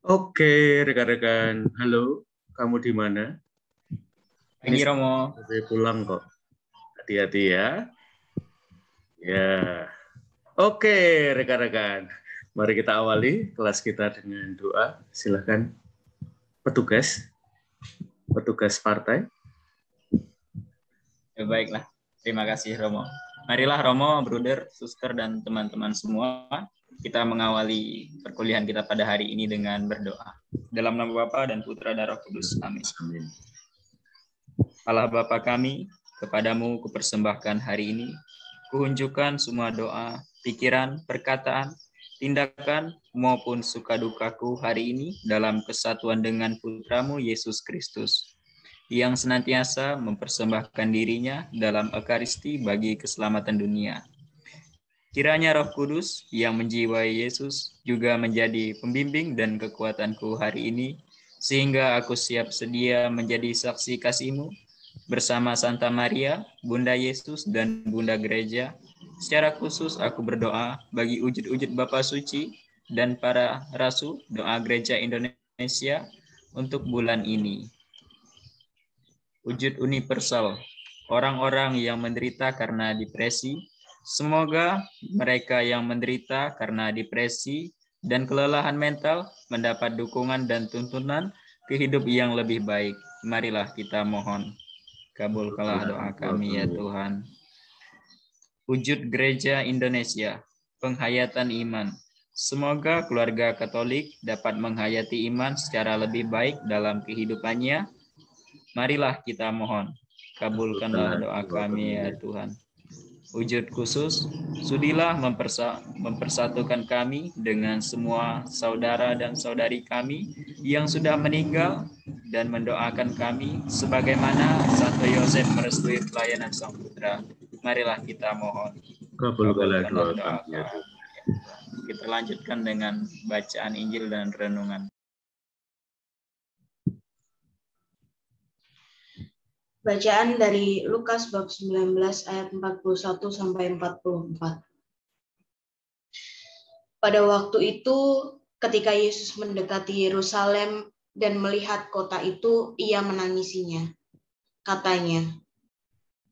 Oke, rekan-rekan. Halo, kamu di mana? Ini Pagi Romo. saya pulang kok. Hati-hati ya. Ya. Oke, rekan-rekan. Mari kita awali kelas kita dengan doa. Silakan petugas partai. Ya, baiklah, terima kasih Romo. Marilah Romo, Bruder, Suster, dan teman-teman semua, kita mengawali perkuliahan kita pada hari ini dengan berdoa. Dalam nama Bapa dan Putra dan Roh Kudus. Amin. Amin. Allah Bapa kami, kepadamu kupersembahkan hari ini, kuunjukkan semua doa, pikiran, perkataan, tindakan, maupun suka dukaku hari ini dalam kesatuan dengan Putramu Yesus Kristus, yang senantiasa mempersembahkan dirinya dalam Ekaristi bagi keselamatan dunia. Kiranya Roh Kudus yang menjiwai Yesus juga menjadi pembimbing dan kekuatanku hari ini, sehingga aku siap sedia menjadi saksi kasih-Mu bersama Santa Maria, Bunda Yesus, dan Bunda Gereja. Secara khusus aku berdoa bagi wujud-wujud Bapa Suci dan para rasul doa Gereja Indonesia untuk bulan ini. Wujud universal, orang-orang yang menderita karena depresi, semoga mereka yang menderita karena depresi dan kelelahan mental mendapat dukungan dan tuntunan ke hidup yang lebih baik. Marilah kita mohon. Kabulkanlah doa kami ya Tuhan. Wujud Gereja Indonesia, penghayatan iman. Semoga keluarga Katolik dapat menghayati iman secara lebih baik dalam kehidupannya. Marilah kita mohon. Kabulkanlah doa kami ya Tuhan. Wujud khusus, sudilah mempersatukan kami dengan semua saudara dan saudari kami yang sudah meninggal dan mendoakan kami sebagaimana Santo Yosef merestui pelayanan Sang Putra. Marilah kita mohon. Kabulkanlah doa kami ya kami. Tuhan. Kita lanjutkan dengan bacaan Injil dan renungan. Bacaan dari Lukas bab 19 ayat 41 sampai 44. Pada waktu itu, ketika Yesus mendekati Yerusalem dan melihat kota itu, ia menangisinya. Katanya,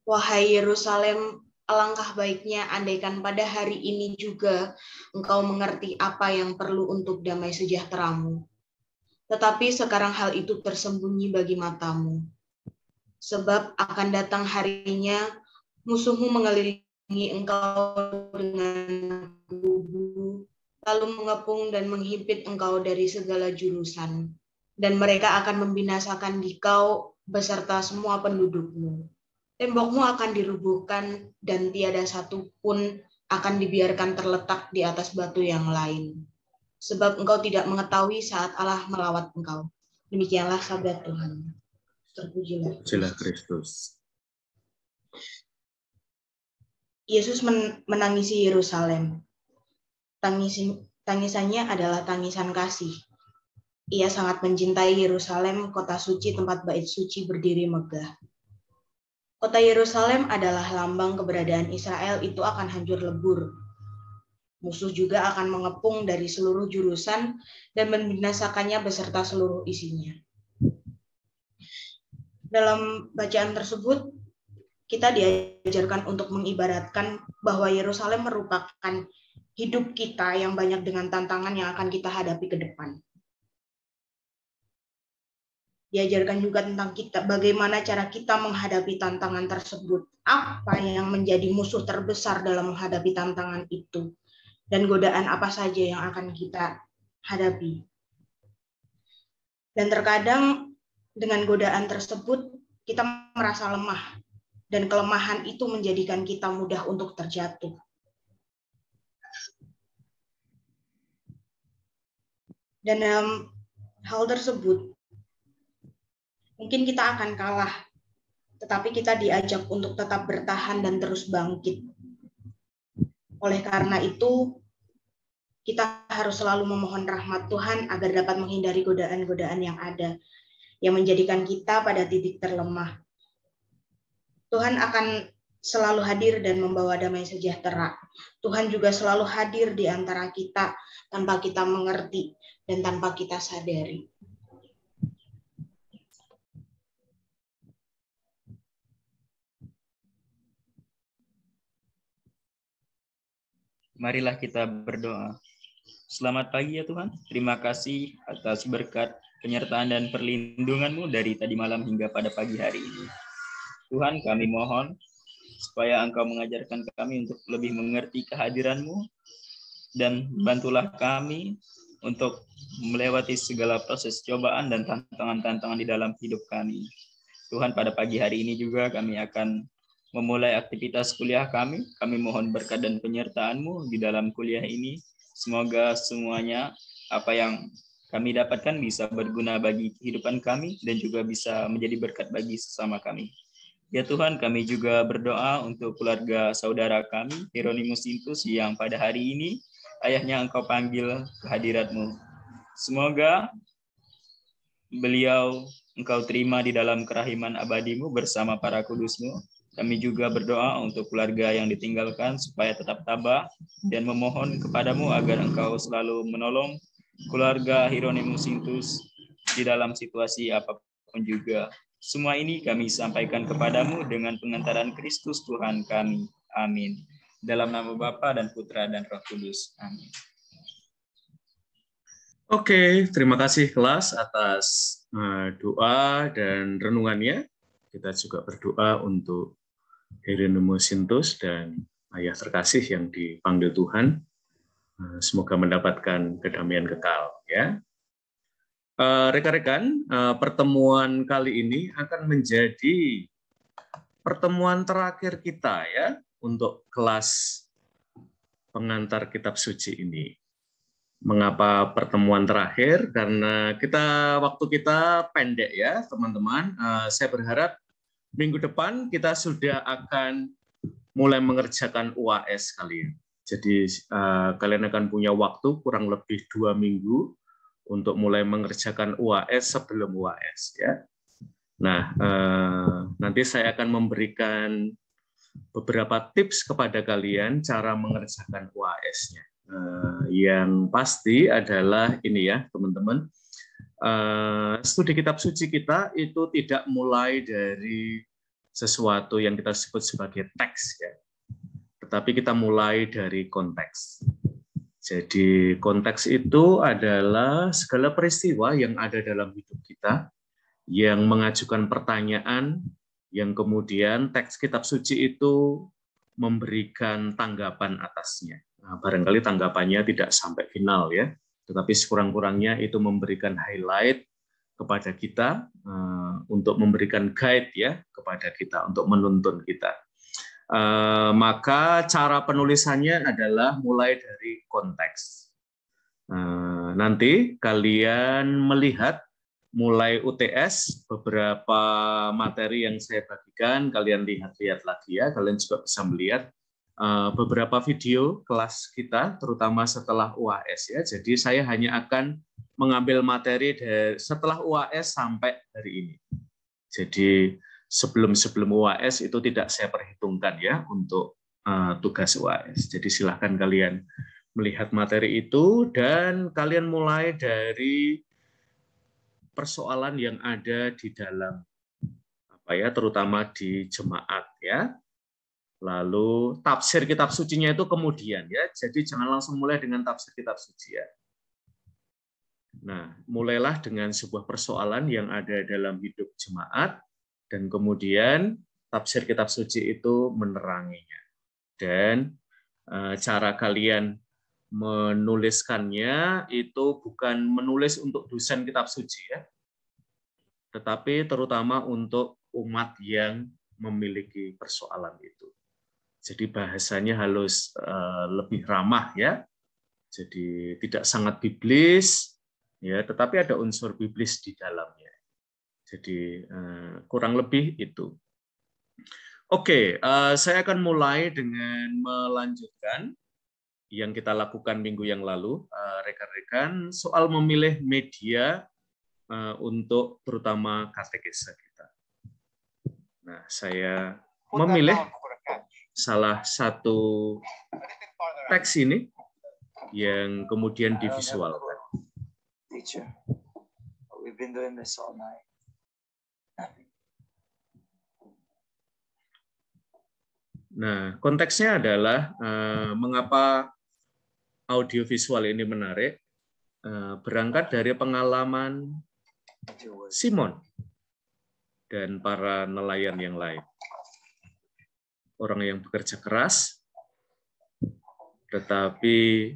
"Wahai Yerusalem, alangkah baiknya andaikan pada hari ini juga engkau mengerti apa yang perlu untuk damai sejahteramu. Tetapi sekarang hal itu tersembunyi bagi matamu. Sebab akan datang harinya, musuhmu mengelilingi engkau dengan kubu, lalu mengepung dan menghimpit engkau dari segala jurusan. Dan mereka akan membinasakan dikau beserta semua pendudukmu. Tembokmu akan dirubuhkan dan tiada satu pun akan dibiarkan terletak di atas batu yang lain. Sebab engkau tidak mengetahui saat Allah melawat engkau." Demikianlah sabda Tuhan. Terpujilah Kristus. Yesus menangisi Yerusalem. Tangisannya adalah tangisan kasih. Ia sangat mencintai Yerusalem, kota suci tempat bait suci berdiri megah. Kota Yerusalem adalah lambang keberadaan Israel itu akan hancur lebur. Musuh juga akan mengepung dari seluruh jurusan dan membinasakannya beserta seluruh isinya. Dalam bacaan tersebut, kita diajarkan untuk mengibaratkan bahwa Yerusalem merupakan hidup kita yang banyak dengan tantangan yang akan kita hadapi ke depan. Diajarkan juga tentang kita, bagaimana cara kita menghadapi tantangan tersebut, apa yang menjadi musuh terbesar dalam menghadapi tantangan itu, dan godaan apa saja yang akan kita hadapi. Dan terkadang dengan godaan tersebut kita merasa lemah, dan kelemahan itu menjadikan kita mudah untuk terjatuh. Dan dalam hal tersebut, mungkin kita akan kalah, tetapi kita diajak untuk tetap bertahan dan terus bangkit. Oleh karena itu, kita harus selalu memohon rahmat Tuhan agar dapat menghindari godaan-godaan yang ada, yang menjadikan kita pada titik terlemah. Tuhan akan selalu hadir dan membawa damai sejahtera. Tuhan juga selalu hadir di antara kita tanpa kita mengerti dan tanpa kita sadari. Marilah kita berdoa. Selamat pagi ya Tuhan. Terima kasih atas berkat, penyertaan dan perlindungan-Mu dari tadi malam hingga pada pagi hari ini. Tuhan, kami mohon supaya Engkau mengajarkan kami untuk lebih mengerti kehadiran-Mu dan bantulah kami untuk melewati segala proses cobaan dan tantangan-tantangan di dalam hidup kami. Tuhan, pada pagi hari ini juga kami akan memulai aktivitas kuliah kami. Kami mohon berkat dan penyertaan-Mu di dalam kuliah ini. Semoga semuanya apa yang kami dapatkan bisa berguna bagi kehidupan kami dan juga bisa menjadi berkat bagi sesama kami. Ya Tuhan, kami juga berdoa untuk keluarga saudara kami, Hieronymus Sintus, yang pada hari ini ayahnya Engkau panggil ke hadirat-Mu. Semoga beliau Engkau terima di dalam kerahiman abadi-Mu bersama para kudus-Mu. Kami juga berdoa untuk keluarga yang ditinggalkan supaya tetap tabah dan memohon kepadamu agar Engkau selalu menolong keluarga Hieronymus Sintus di dalam situasi apapun juga. Semua ini kami sampaikan kepadamu dengan pengantaran Kristus Tuhan kami. Amin. Dalam nama Bapa dan Putra dan Roh Kudus. Amin. Oke, terima kasih kelas atas doa dan renungannya. Kita juga berdoa untuk Hieronymus Sintus dan ayah terkasih yang dipanggil Tuhan. Semoga mendapatkan kedamaian kekal. Ya, rekan-rekan, pertemuan kali ini akan menjadi pertemuan terakhir kita ya untuk kelas pengantar kitab suci ini. Mengapa pertemuan terakhir? Karena waktu kita pendek ya, teman-teman. Saya berharap minggu depan kita sudah akan mulai mengerjakan UAS kalian. Jadi kalian akan punya waktu kurang lebih 2 minggu untuk mulai mengerjakan UAS sebelum UAS ya. Nah, nanti saya akan memberikan beberapa tips kepada kalian cara mengerjakan UAS-nya. Yang pasti adalah ini ya, teman-teman. Studi kitab suci kita itu tidak mulai dari sesuatu yang kita sebut sebagai teks ya, tetapi kita mulai dari konteks. Jadi konteks itu adalah segala peristiwa yang ada dalam hidup kita yang mengajukan pertanyaan, yang kemudian teks kitab suci itu memberikan tanggapan atasnya. Nah, barangkali tanggapannya tidak sampai final ya, tetapi sekurang-kurangnya itu memberikan highlight kepada kita untuk memberikan guide ya kepada kita untuk menuntun kita. Maka cara penulisannya adalah mulai dari konteks. Nanti kalian melihat mulai UTS beberapa materi yang saya bagikan, kalian lihat-lihat lagi ya. Kalian juga bisa melihat beberapa video kelas kita, terutama setelah UAS ya. Jadi saya hanya akan mengambil materi dari setelah UAS sampai hari ini. Jadi sebelum UAS itu tidak saya perhitungkan ya untuk tugas UAS. Jadi silahkan kalian melihat materi itu dan kalian mulai dari persoalan yang ada di dalam terutama di jemaat ya. Lalu tafsir kitab sucinya itu kemudian ya. Jadi jangan langsung mulai dengan tafsir kitab suci ya. Nah, mulailah dengan sebuah persoalan yang ada dalam hidup jemaat dan kemudian tafsir kitab suci itu meneranginya. Dan cara kalian menuliskannya itu bukan menulis untuk dosen kitab suci ya. Tetapi terutama untuk umat yang memiliki persoalan itu. Jadi bahasanya harus lebih ramah ya. Jadi tidak sangat biblis ya, tetapi ada unsur biblis di dalamnya. Jadi kurang lebih itu. Oke, saya akan mulai dengan melanjutkan yang kita lakukan minggu yang lalu, rekan-rekan, soal memilih media untuk terutama katekese kita. Nah, saya memilih salah satu teks ini yang kemudian divisualkan. Teacher, we've been doing this all night. Nah, konteksnya adalah mengapa audiovisual ini menarik, berangkat dari pengalaman Simon dan para nelayan yang lain. Orang yang bekerja keras, tetapi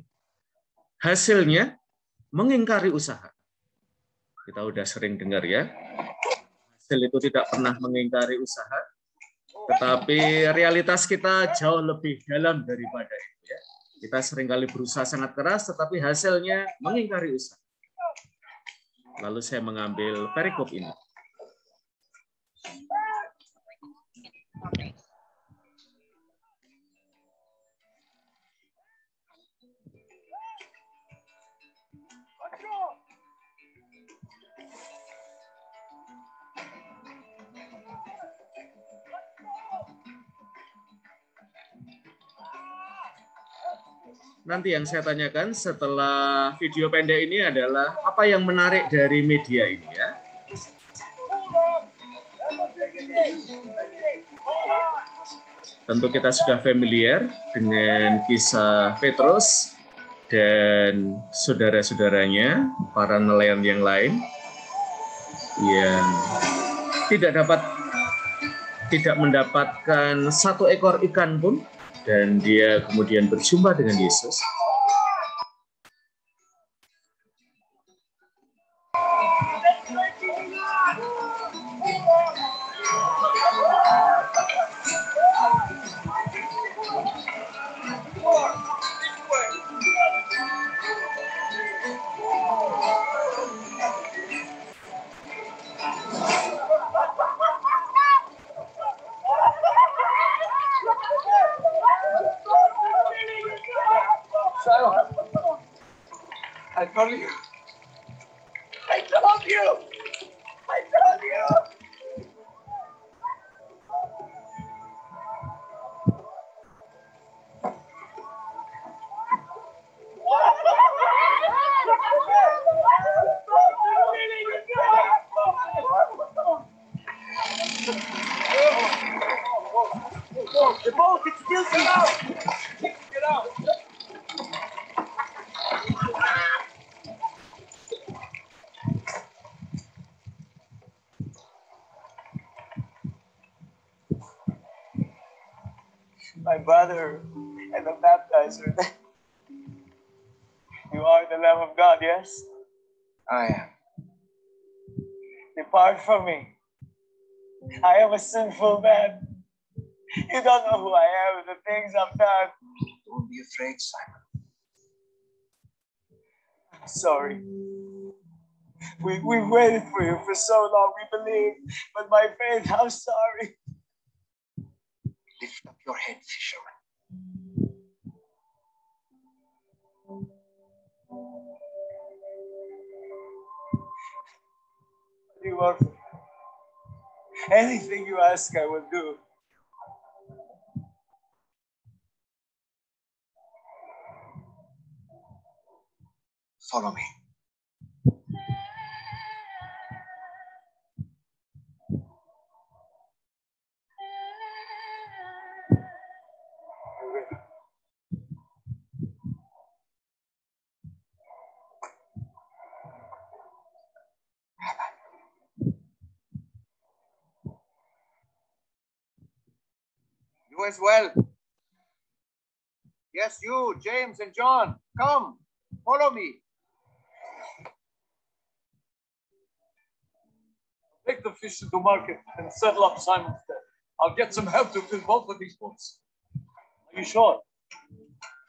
hasilnya mengingkari usaha. Kita udah sering dengar ya, hasil itu tidak pernah mengingkari usaha, tetapi realitas kita jauh lebih dalam daripada itu. Ya. Kita seringkali berusaha sangat keras, tetapi hasilnya mengingkari usaha. Lalu saya mengambil perikop ini. Nanti yang saya tanyakan setelah video pendek ini adalah apa yang menarik dari media ini ya. Tentu kita sudah familiar dengan kisah Petrus dan saudara-saudaranya, para nelayan yang lain yang tidak mendapatkan satu ekor ikan pun. Dan dia kemudian berjumpa dengan Yesus. I told you. I told you. I told you. The boat, it's still out. Get out. My brother and the baptizer. You are the Lamb of God, yes? I am. Depart from me. I am a sinful man. You don't know who I am and the things I've done. Don't be afraid, Simon. I'm sorry. We waited for you for so long. We believed, but by faith, I'm sorry. Lift up your head, fisherman. You are anything you ask, I will do. Follow me. You as well. Yes, you, James and John, come, follow me. Take the fish to the market and settle up Simon's debt. I'll get some help to fill both of these boats. Are you sure?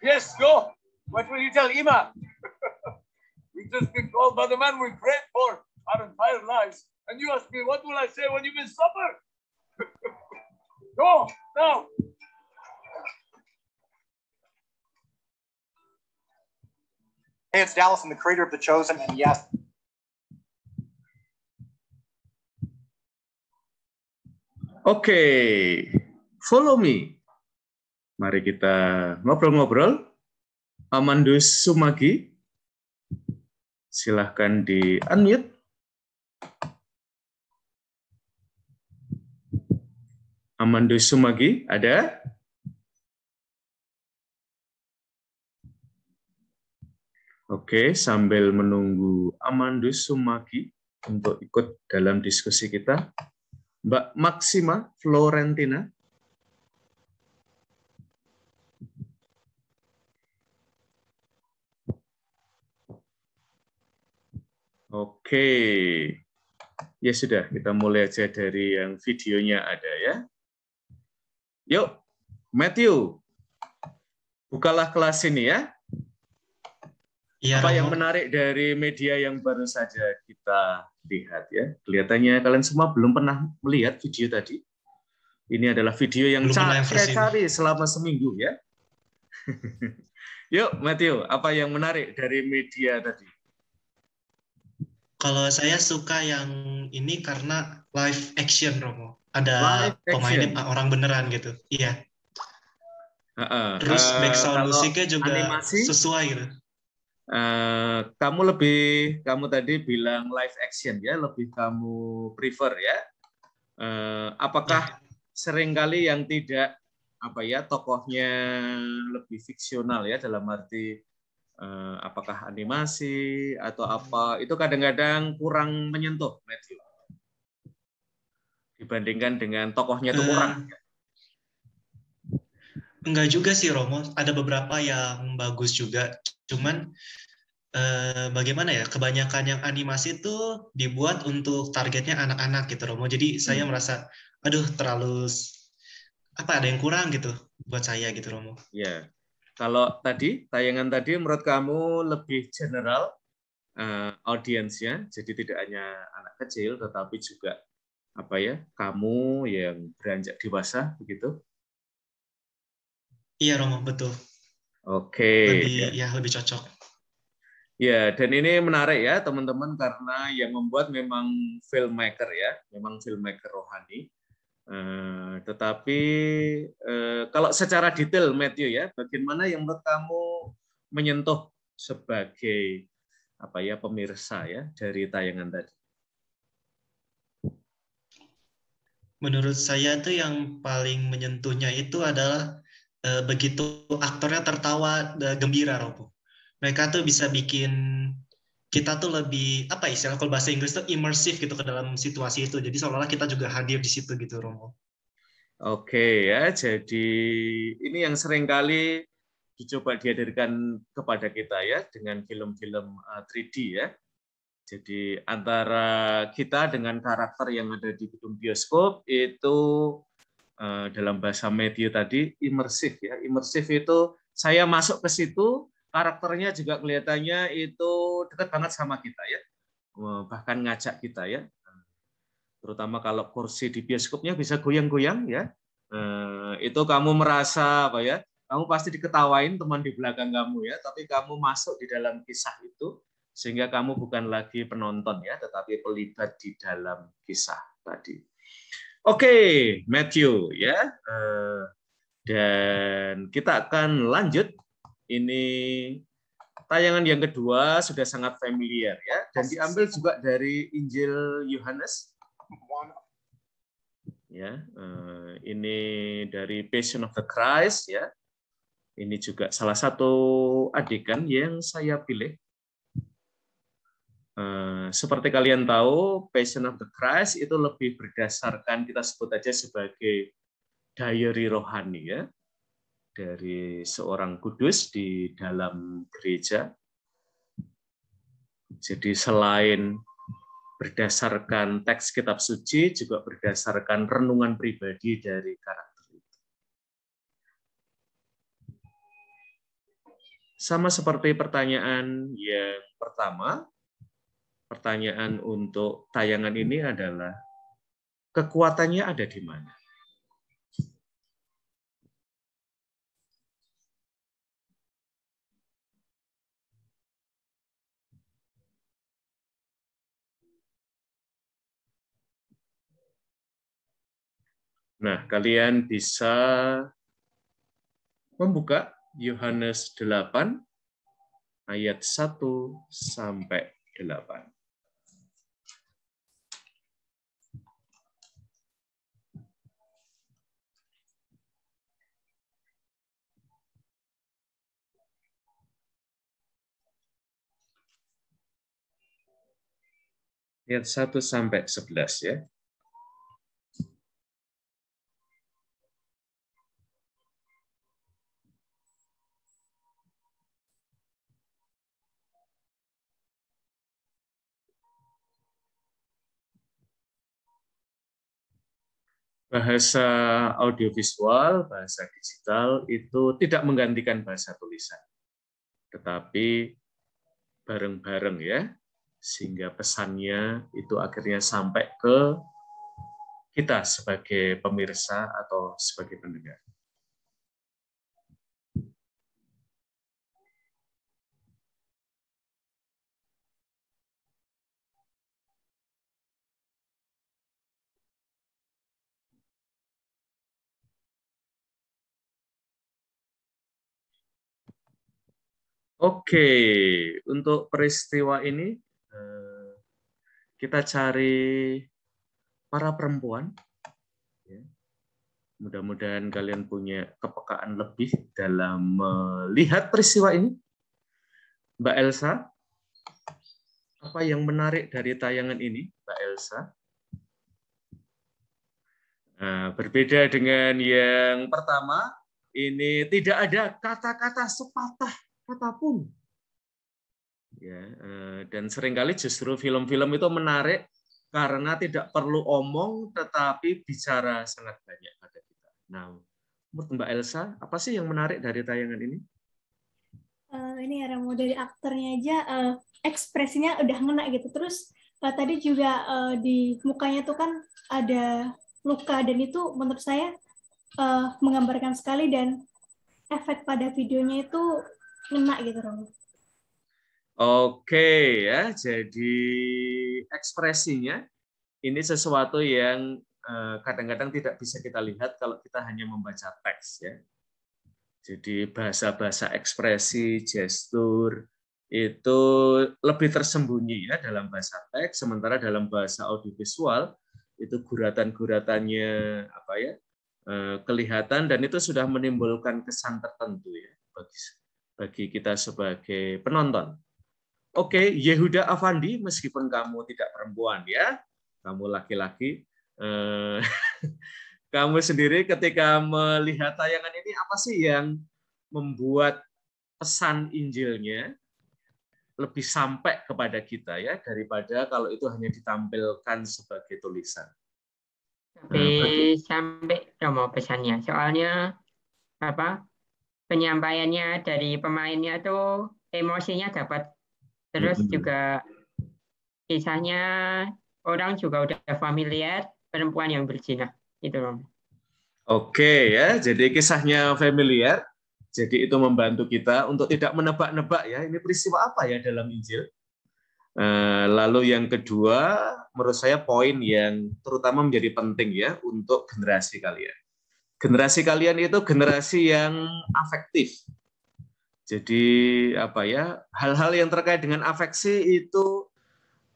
Yes, go. What will you tell Ima? We've just been called by the man we prayed for our entire lives. And you ask me, what will I say when you miss supper? Go, now. Hey, it's Dallas, the creator of The Chosen, and yes. Okay, follow me. Mari kita ngobrol-ngobrol. Amandus Sumagi, silahkan di-unmute. Amandus Sumagi, ada? Oke, sambil menunggu Amandus Sumagi untuk ikut dalam diskusi kita, Mbak Maxima Florentina. Oke, ya sudah, kita mulai aja dari yang videonya ada ya. Yuk, Matthew, bukalah kelas ini ya. Ya, Apa yang Romo. menarik dari media yang baru saja kita lihat ya? Kelihatannya kalian semua belum pernah melihat video tadi. Ini adalah video yang saya cari selama seminggu ya. Yuk, Matthew, apa yang menarik dari media tadi? Kalau saya suka yang ini karena live action, Romo. Ada pemainnya orang beneran gitu. Iya. Terus background musiknya juga animasi, sesuai gitu. Kamu tadi bilang live action ya, lebih kamu prefer ya. Apakah seringkali yang tidak tokohnya lebih fiksional ya, dalam arti apakah animasi atau apa, itu kadang-kadang kurang menyentuh Matthew dibandingkan dengan tokohnya itu kurang. Enggak juga sih, Romo. Ada beberapa yang bagus juga. Cuman bagaimana ya, kebanyakan yang animasi itu dibuat untuk targetnya anak-anak gitu, Romo. Jadi saya merasa, aduh, terlalu ada yang kurang gitu buat saya gitu, Romo. Ya, kalau tayangan tadi menurut kamu lebih general audiensnya, jadi tidak hanya anak kecil, tetapi juga kamu yang beranjak dewasa begitu? Iya, Romo, betul. Oke. Lebih cocok. Ya, dan ini menarik ya teman-teman, karena yang membuat memang filmmaker ya, memang filmmaker rohani. Tetapi kalau secara detail Matthew ya, bagaimana yang menurut kamu menyentuh sebagai pemirsa ya dari tayangan tadi? Menurut saya tuh yang paling menyentuhnya itu adalah begitu aktornya tertawa gembira, Robo. Mereka tuh bisa bikin kita tuh lebih istilah kalau bahasa Inggris tuh immersif gitu ke dalam situasi itu. Jadi seolah-olah kita juga hadir di situ gitu, Romo. Oke ya, jadi ini yang seringkali dicoba dihadirkan kepada kita ya dengan film-film 3D ya. Jadi antara kita dengan karakter yang ada di gedung bioskop itu dalam bahasa media tadi imersif ya. Imersif itu saya masuk ke situ, karakternya juga kelihatannya itu dekat banget sama kita ya. Bahkan ngajak kita ya. Terutama kalau kursi di bioskopnya bisa goyang-goyang ya. Itu kamu merasa kamu pasti diketawain teman di belakang kamu ya, tapi kamu masuk di dalam kisah itu sehingga kamu bukan lagi penonton ya, tetapi terlibat di dalam kisah tadi. Oke, Matthew ya, dan kita akan lanjut. Ini tayangan yang kedua sudah sangat familiar ya, dan diambil juga dari Injil Yohanes. Ya, ini dari Passion of the Christ ya. Ini juga salah satu adegan yang saya pilih. Seperti kalian tahu, Passion of the Christ itu lebih berdasarkan, kita sebut aja sebagai diary rohani ya, dari seorang kudus di dalam gereja. Jadi selain berdasarkan teks kitab suci, juga berdasarkan renungan pribadi dari karakter itu. Sama seperti pertanyaan yang pertama, pertanyaan untuk tayangan ini adalah, kekuatannya ada di mana? Nah, kalian bisa membuka Yohanes 8 ayat 1 sampai 8. Ayat 1 sampai 11 ya. Bahasa audiovisual, bahasa digital itu tidak menggantikan bahasa tulisan, tetapi bareng-bareng ya, sehingga pesannya itu akhirnya sampai ke kita sebagai pemirsa atau sebagai pendengar. Oke, untuk peristiwa ini kita cari para perempuan. Mudah-mudahan kalian punya kepekaan lebih dalam melihat peristiwa ini. Mbak Elsa, apa yang menarik dari tayangan ini, Mbak Elsa? Nah, berbeda dengan yang pertama, ini tidak ada kata-kata sepatah kata pun. Ya, dan seringkali justru film-film itu menarik karena tidak perlu omong, tetapi bicara sangat banyak pada kita. Nah, menurut Mbak Elsa, apa sih yang menarik dari tayangan ini? Ini ya, Ramo, dari aktornya aja ekspresinya udah ngena gitu. Terus tadi juga di mukanya tuh kan ada luka, dan itu menurut saya menggambarkan sekali, dan efek pada videonya itu ngena gitu, Ramo. Oke ya, jadi ekspresinya ini sesuatu yang kadang-kadang tidak bisa kita lihat kalau kita hanya membaca teks ya. Jadi bahasa-bahasa ekspresi, gestur itu lebih tersembunyi ya dalam bahasa teks, sementara dalam bahasa audiovisual itu guratan-guratannya apa ya kelihatan, dan itu sudah menimbulkan kesan tertentu ya bagi kita sebagai penonton. Oke, Yehuda Afandi, meskipun kamu tidak perempuan ya, kamu laki-laki, kamu sendiri ketika melihat tayangan ini, apa sih yang membuat pesan Injilnya lebih sampai kepada kita ya, daripada kalau itu hanya ditampilkan sebagai tulisan? Sampai Romo pesannya, soalnya apa penyampaiannya dari pemainnya tuh emosinya dapat. Terus juga kisahnya orang juga udah familiar, perempuan yang berzina gitu loh. Oke ya, jadi kisahnya familiar, jadi itu membantu kita untuk tidak menebak-nebak ya ini peristiwa apa ya dalam Injil. Lalu yang kedua, menurut saya poin yang terutama menjadi penting ya untuk generasi kalian. Generasi kalian itu generasi yang afektif. Jadi apa ya, hal-hal yang terkait dengan afeksi itu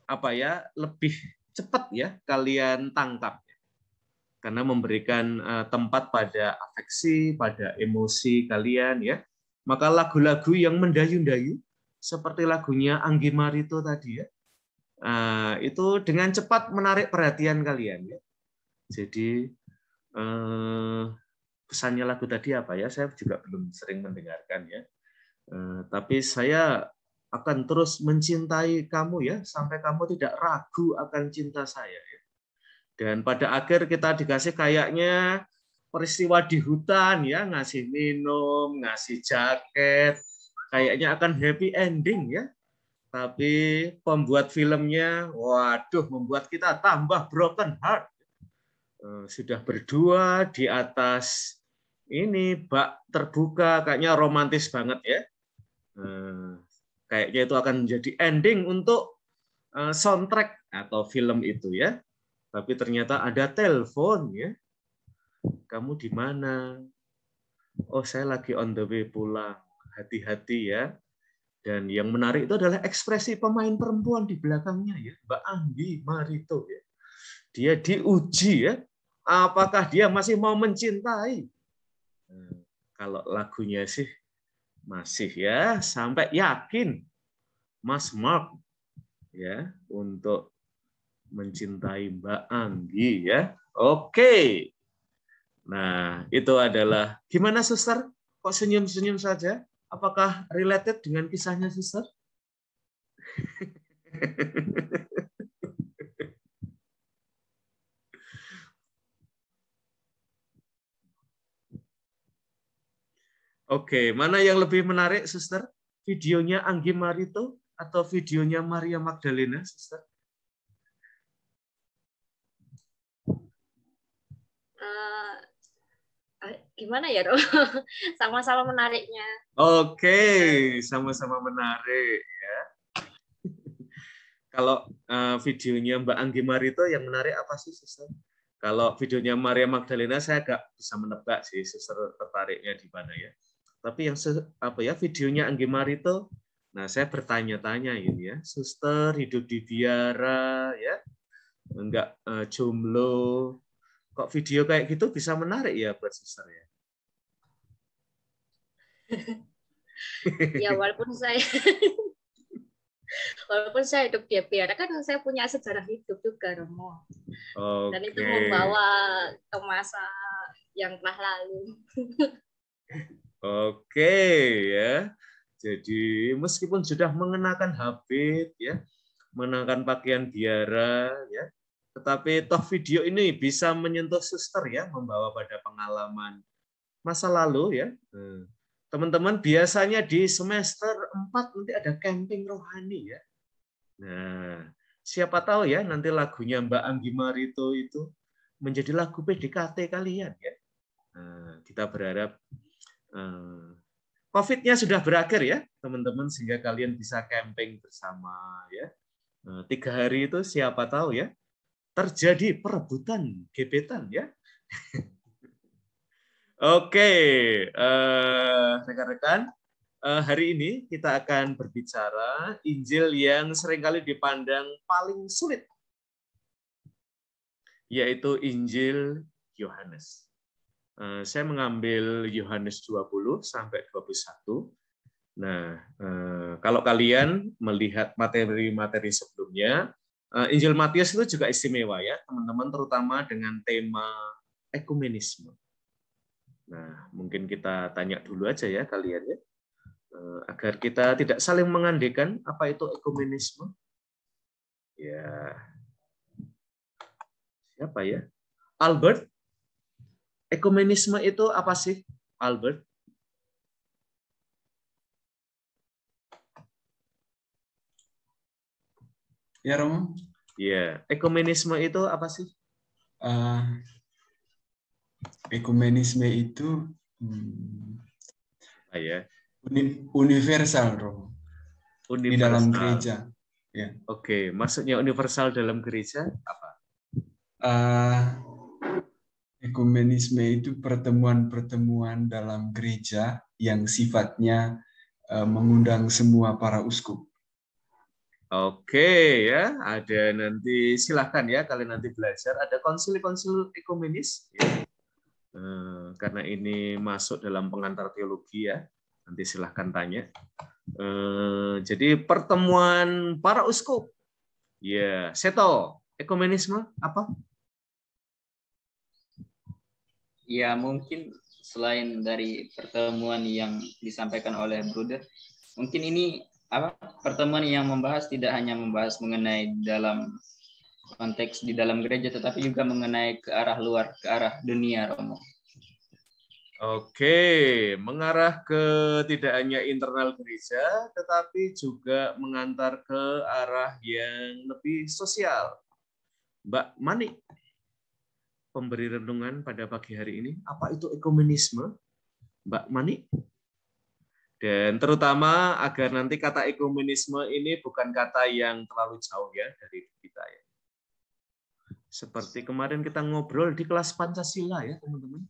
apa ya lebih cepat ya kalian tangkap karena memberikan tempat pada afeksi, pada emosi kalian ya. Maka lagu-lagu yang mendayu-dayu seperti lagunya Anggi Marito tadi ya, itu dengan cepat menarik perhatian kalian ya. Jadi pesannya lagu tadi apa ya? Saya juga belum sering mendengarkan ya. Tapi saya akan terus mencintai kamu ya, sampai kamu tidak ragu akan cinta saya. Ya. Dan pada akhir kita dikasih kayaknya peristiwa di hutan ya, ngasih minum, ngasih jaket, kayaknya akan happy ending ya. Tapi pembuat filmnya, waduh, membuat kita tambah broken heart. Sudah berdua di atas ini bak terbuka, kayaknya romantis banget ya. Kayaknya itu akan menjadi ending untuk soundtrack atau film itu ya. Tapi ternyata ada telepon ya. Kamu di mana? Oh, saya lagi on the way pulang. Hati-hati ya. Dan yang menarik itu adalah ekspresi pemain perempuan di belakangnya ya, Mbak Anggi Marito ya. Dia diuji ya, apakah dia masih mau mencintai. Kalau lagunya sih masih ya, sampai yakin Mas Mark ya untuk mencintai Mbak Anggi ya. Oke. Nah, itu adalah gimana suster? Kok senyum-senyum saja? Apakah related dengan kisahnya suster? Oke, mana yang lebih menarik, suster? Videonya Anggi Marito atau videonya Maria Magdalena, suster? Gimana ya, Roh? Sama-sama menariknya. Oke, sama-sama menarik ya. Kalau videonya Mbak Anggi Marito yang menarik apa sih, suster? Kalau videonya Maria Magdalena saya agak bisa menebak sih, suster tertariknya di mana ya. Tapi yang videonya Anggi Marito, nah saya bertanya-tanya ini ya, suster hidup di biara ya, enggak jomblo, kok video kayak gitu bisa menarik ya buat suster ya? Ya walaupun saya hidup di biara kan saya punya sejarah hidup juga, Romo. Dan itu membawa ke masa yang telah lalu. Oke ya. Jadi meskipun sudah mengenakan habit ya, mengenakan pakaian biara ya, tetapi toh video ini bisa menyentuh suster ya, membawa pada pengalaman masa lalu ya. Teman-teman biasanya di semester 4 nanti ada camping rohani ya. Nah, siapa tahu ya nanti lagunya Mbak Anggi Marito itu menjadi lagu PDKT kalian ya. Nah, kita berharap COVID-nya sudah berakhir ya, teman-teman, sehingga kalian bisa camping bersama ya. 3 hari itu siapa tahu ya terjadi perebutan gebetan ya. Oke, rekan-rekan, hari ini kita akan berbicara Injil yang seringkali dipandang paling sulit, yaitu Injil Yohanes. Saya mengambil Yohanes 20 sampai 21. Nah, kalau kalian melihat materi-materi sebelumnya, Injil Matius itu juga istimewa ya, teman-teman, terutama dengan tema ekumenisme. Nah, mungkin kita tanya dulu aja ya kalian ya, agar kita tidak saling mengandekan apa itu ekumenisme. Ya, siapa ya? Albert. Ekumenisme itu apa sih, Albert? Ya, Romo. Ya, ekumenisme itu apa sih? Ekumenisme itu universal, Romo. Universal. Di dalam gereja. Ya. Oke, maksudnya universal dalam gereja apa? Ekumenisme itu pertemuan-pertemuan dalam gereja yang sifatnya mengundang semua para uskup. Oke ya, ada nanti silahkan ya kalian nanti belajar ada konsili-konsili ekumenis ya. Karena ini masuk dalam pengantar teologi ya, nanti silahkan tanya. Jadi pertemuan para uskup, ya, Seto, ekumenisme apa? Ya mungkin selain dari pertemuan yang disampaikan oleh Bruder, mungkin ini pertemuan yang membahas tidak hanya membahas mengenai dalam konteks di dalam gereja, tetapi juga mengenai ke arah luar, ke arah dunia, Romo. Oke, mengarah ke tidak hanya internal gereja, tetapi juga mengantar ke arah yang lebih sosial. Mbak Mani, pemberi renungan pada pagi hari ini, apa itu ekumenisme, Mbak Mani? Dan terutama agar nanti kata ekumenisme ini bukan kata yang terlalu jauh ya dari kita ya. Seperti kemarin kita ngobrol di kelas Pancasila ya teman-teman.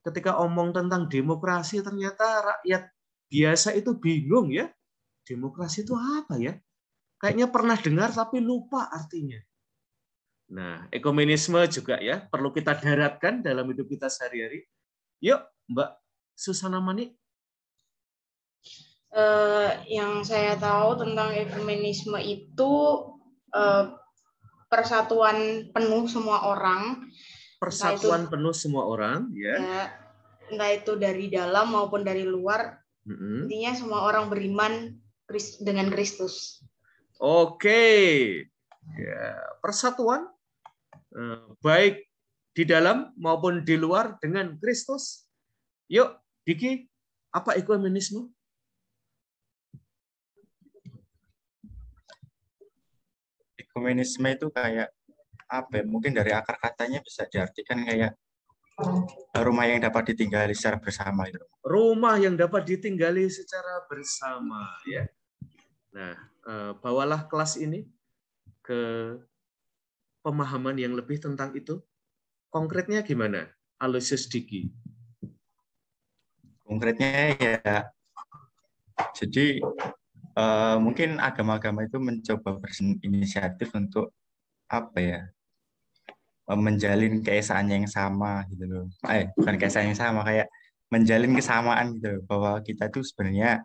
ketika omong tentang demokrasi ternyata rakyat biasa itu bingung ya. Demokrasi itu apa ya? Kayaknya pernah dengar tapi lupa artinya. Nah, ekumenisme juga ya perlu kita daratkan dalam hidup kita sehari-hari. Yuk, Mbak Susana Mani. Yang saya tahu tentang ekumenisme itu persatuan penuh semua orang. Persatuan penuh semua orang, ya. Entah itu dari dalam maupun dari luar. Intinya semua orang beriman dengan Kristus. Oke, ya, persatuan baik di dalam maupun di luar dengan Kristus. Yuk, Diki, apa ekumenisme? Ekumenisme itu kayak apa ya? Mungkin dari akar katanya bisa diartikan kayak rumah yang dapat ditinggali secara bersama itu. Rumah yang dapat ditinggali secara bersama, ya. Nah, bawalah kelas ini ke pemahaman yang lebih tentang itu. Konkretnya gimana, Aloysius Diki? Konkretnya ya, jadi mungkin agama-agama itu mencoba berinisiatif untuk apa ya, menjalin keesaan yang sama gitu loh. Bukan keesaan yang sama, kayak menjalin kesamaan gitu loh, bahwa kita tuh sebenarnya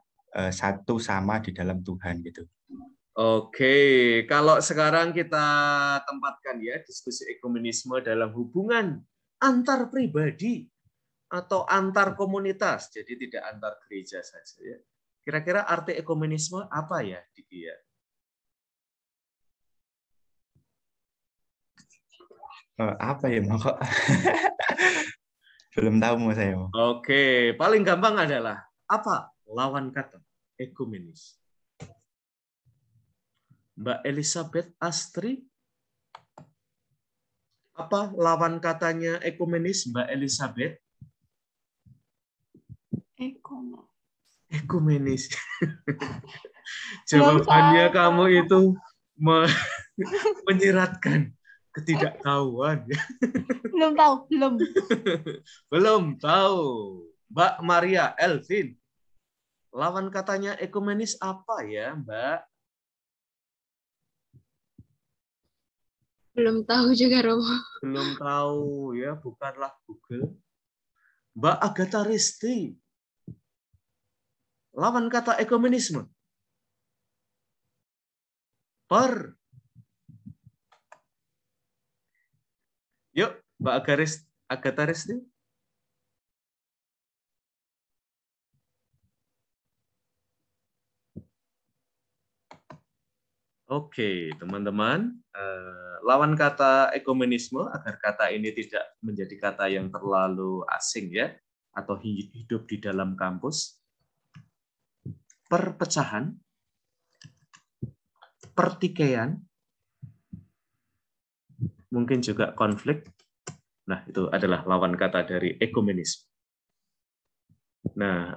satu sama di dalam Tuhan gitu. Oke, kalau sekarang kita tempatkan ya diskusi ekumenisme dalam hubungan antar pribadi atau antar komunitas, jadi tidak antar gereja saja ya. Kira-kira arti ekumenisme apa ya, Diki ya? Apa ya, kok? Belum tahu mau saya. Oke, paling gampang adalah apa lawan kata ekumenis? Mbak Elizabeth Astri, apa lawan katanya ekumenis, Mbak Elizabeth? Ekumenis. Jawabannya kamu itu menyiratkan ketidaktahuan. Belum tahu, belum. Belum tahu. Mbak Maria Elvin, lawan katanya ekumenis apa ya, Mbak? Belum tahu juga, Romo. Belum tahu ya, bukanlah Google. Mbak Agatha Risti, lawan kata ekumenisme. Yuk, Mbak Agatha Risti. Oke, teman-teman, lawan kata ekumenisme agar kata ini tidak menjadi kata yang terlalu asing ya, atau hidup di dalam kampus. Perpecahan, pertikaian, mungkin juga konflik. Nah, itu adalah lawan kata dari ekumenisme. Nah,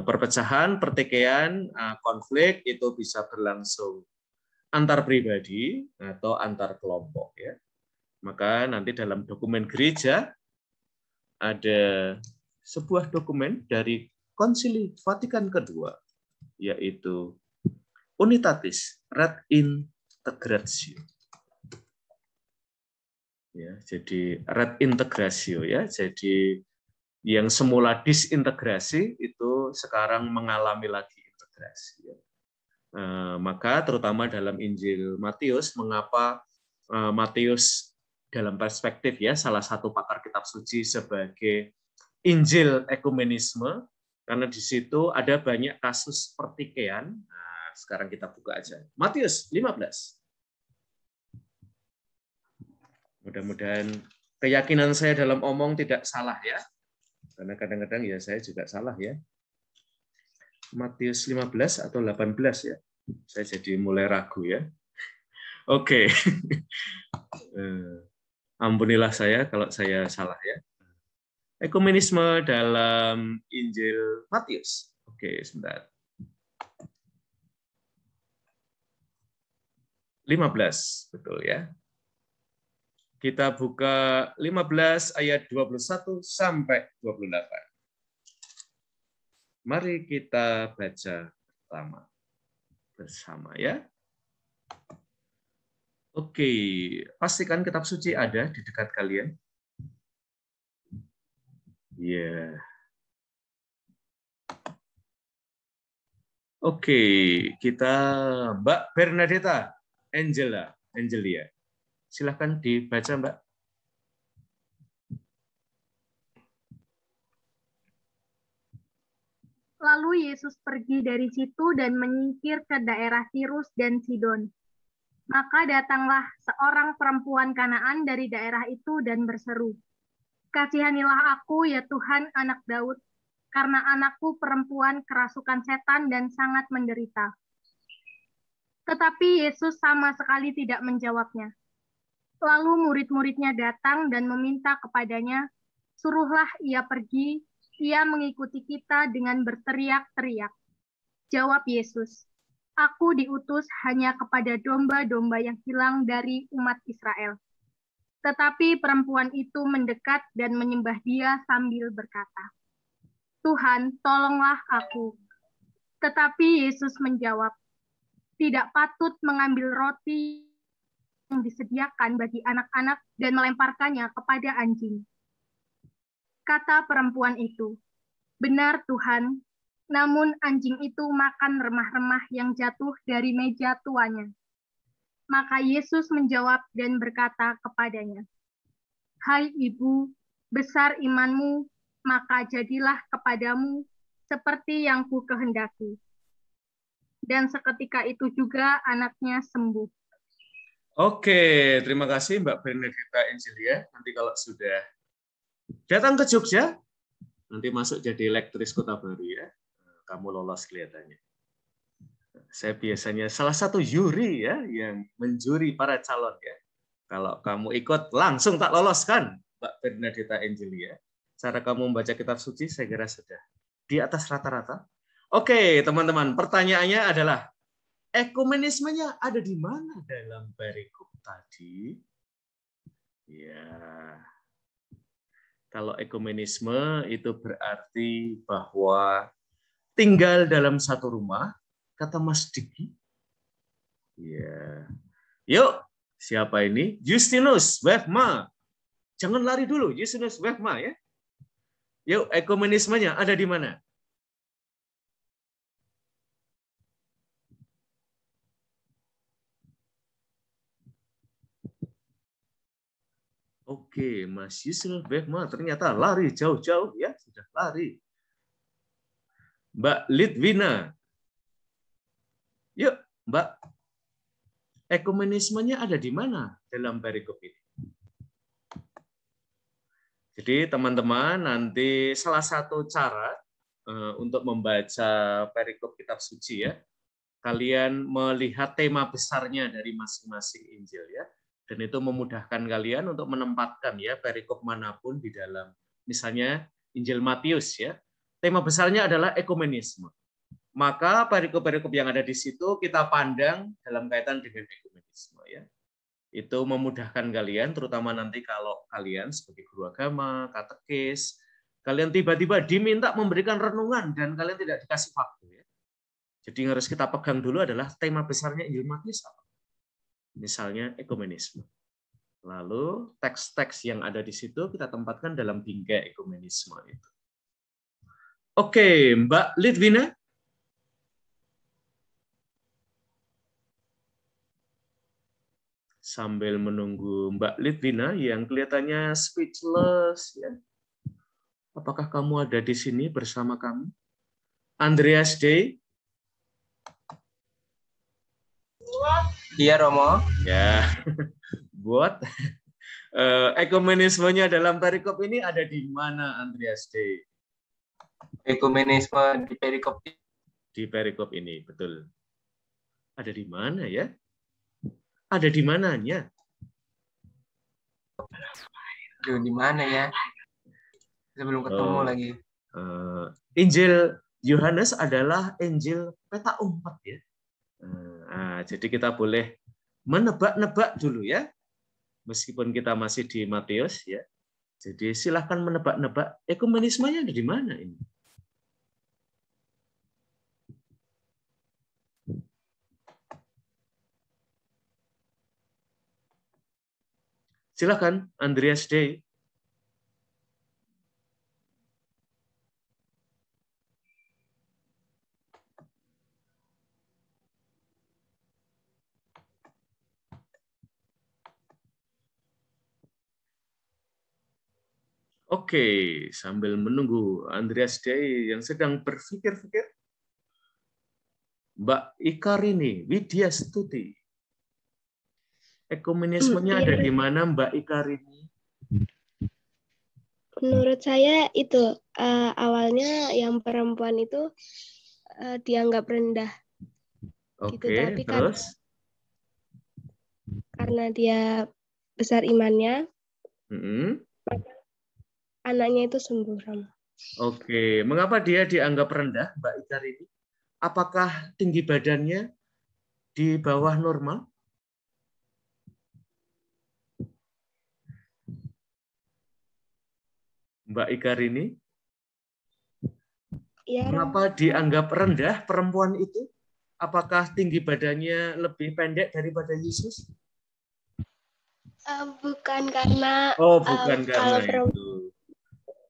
perpecahan, pertikaian, konflik itu bisa berlangsung antar pribadi atau antar kelompok ya. Maka nanti dalam dokumen gereja ada sebuah dokumen dari Konsili Vatikan II yaitu Unitatis Redintegratio. Ya, jadi redintegratio ya. Jadi yang semula disintegrasi itu sekarang mengalami lagi integrasi ya. Maka terutama dalam Injil Matius, mengapa Matius dalam perspektif ya salah satu pakar kitab suci sebagai Injil ekumenisme, karena di situ ada banyak kasus pertikaian. Nah, sekarang kita buka aja. Matius 15. Mudah-mudahan keyakinan saya dalam omong tidak salah ya. Karena kadang-kadang ya saya juga salah ya. Matius 15 atau 18 ya. Saya jadi mulai ragu ya. Oke. Ampunilah saya kalau saya salah ya. Ekumenisme dalam Injil Matius. Oke, sebentar. 15, betul ya. Kita buka 15 ayat 21 sampai 28. Mari kita baca bersama ya. Oke, pastikan kitab suci ada di dekat kalian. Ya. Oke, kita Mbak Bernadetta Angelia. Silakan dibaca, Mbak. Lalu Yesus pergi dari situ dan menyingkir ke daerah Tirus dan Sidon. Maka datanglah seorang perempuan Kanaan dari daerah itu dan berseru, "Kasihanilah aku, ya Tuhan, anak Daud, karena anakku perempuan kerasukan setan dan sangat menderita." Tetapi Yesus sama sekali tidak menjawabnya. Lalu murid-muridnya datang dan meminta kepadanya, "Suruhlah ia pergi, ia mengikuti kita," dengan berteriak-teriak. Jawab Yesus, "Aku diutus hanya kepada domba-domba yang hilang dari umat Israel." Tetapi perempuan itu mendekat dan menyembah Dia sambil berkata, "Tuhan, tolonglah aku." Tetapi Yesus menjawab, "Tidak patut mengambil roti yang disediakan bagi anak-anak dan melemparkannya kepada anjing." Kata perempuan itu, "Benar Tuhan, namun anjing itu makan remah-remah yang jatuh dari meja tuannya." Maka Yesus menjawab dan berkata kepadanya, "Hai ibu, besar imanmu, maka jadilah kepadamu seperti yang ku kehendaki." Dan seketika itu juga anaknya sembuh. Oke, terima kasih Mbak Bernadetta Angelia. Nanti kalau sudah datang ke Jogja, nanti masuk jadi lektris Kota Baru ya. Kamu lolos kelihatannya. Saya biasanya salah satu juri ya, yang menjuri para calon ya. Kalau kamu ikut, langsung tak loloskan, Mbak Bernadetta Angelia. Cara kamu membaca kitab suci, saya kira sudah di atas rata-rata. Oke, teman-teman, pertanyaannya adalah, ekumenismenya ada di mana dalam perikop tadi? Ya, kalau ekumenisme itu berarti bahwa tinggal dalam satu rumah, kata Mas Diki. Ya, yuk, siapa ini? Justinus Wefma. Jangan lari dulu, Justinus Wefma ya. Yuk, ekumenismenya ada di mana? Oke, Mas Yusril Behma ternyata lari jauh-jauh ya, sudah lari. Mbak Litwina. Yuk, Mbak. Ekumenismenya ada di mana dalam perikop ini? Jadi teman-teman, nanti salah satu cara untuk membaca perikop kitab suci ya, kalian melihat tema besarnya dari masing-masing Injil ya. Dan itu memudahkan kalian untuk menempatkan ya perikop manapun di dalam, misalnya Injil Matius ya. Tema besarnya adalah ekumenisme. Maka perikop-perikop yang ada di situ kita pandang dalam kaitan dengan ekumenisme ya. Itu memudahkan kalian, terutama nanti kalau kalian sebagai guru agama, katekis, kalian tiba-tiba diminta memberikan renungan dan kalian tidak dikasih waktu ya. Jadi yang harus kita pegang dulu adalah tema besarnya Injil Matius apa? Misalnya ekumenisme. Lalu teks-teks yang ada di situ kita tempatkan dalam bingkai ekumenisme itu. Oke, Mbak Litwina. Sambil menunggu Mbak Litwina yang kelihatannya speechless ya. Apakah kamu ada di sini bersama kami? Andreas Day. Iya, Romo. Ya, buat ekumenismenya dalam perikop ini ada di mana, Andreas Day? Ekumenisme di perikop. Di perikop ini, betul. Ada di mana ya? Ada di mananya? Aduh, di mana ya? Saya belum ketemu lagi. Injil Yohanes adalah Injil peta umpet ya. Nah, jadi kita boleh menebak-nebak dulu ya. meskipun kita masih di Matius ya. Jadi silahkan menebak-nebak ekumenismenya ada di mana ini. Silahkan, Andreas Day. Oke, sambil menunggu Andreas Day yang sedang berpikir-pikir, Mbak Ikarini Widya Stuti. Ekumenismenya ada di mana, Mbak Ikarini? Menurut saya itu awalnya yang perempuan itu dianggap rendah. Oke, gitu. Tapi terus? Karena dia besar imannya, anaknya itu sembuh, Romo. Oke, mengapa dia dianggap rendah, Mbak Ikarini? Apakah tinggi badannya di bawah normal? Mbak Ikarini? Ya, mengapa dianggap rendah perempuan itu? Apakah tinggi badannya lebih pendek daripada Yesus? Bukan karena bukan karena kalau itu.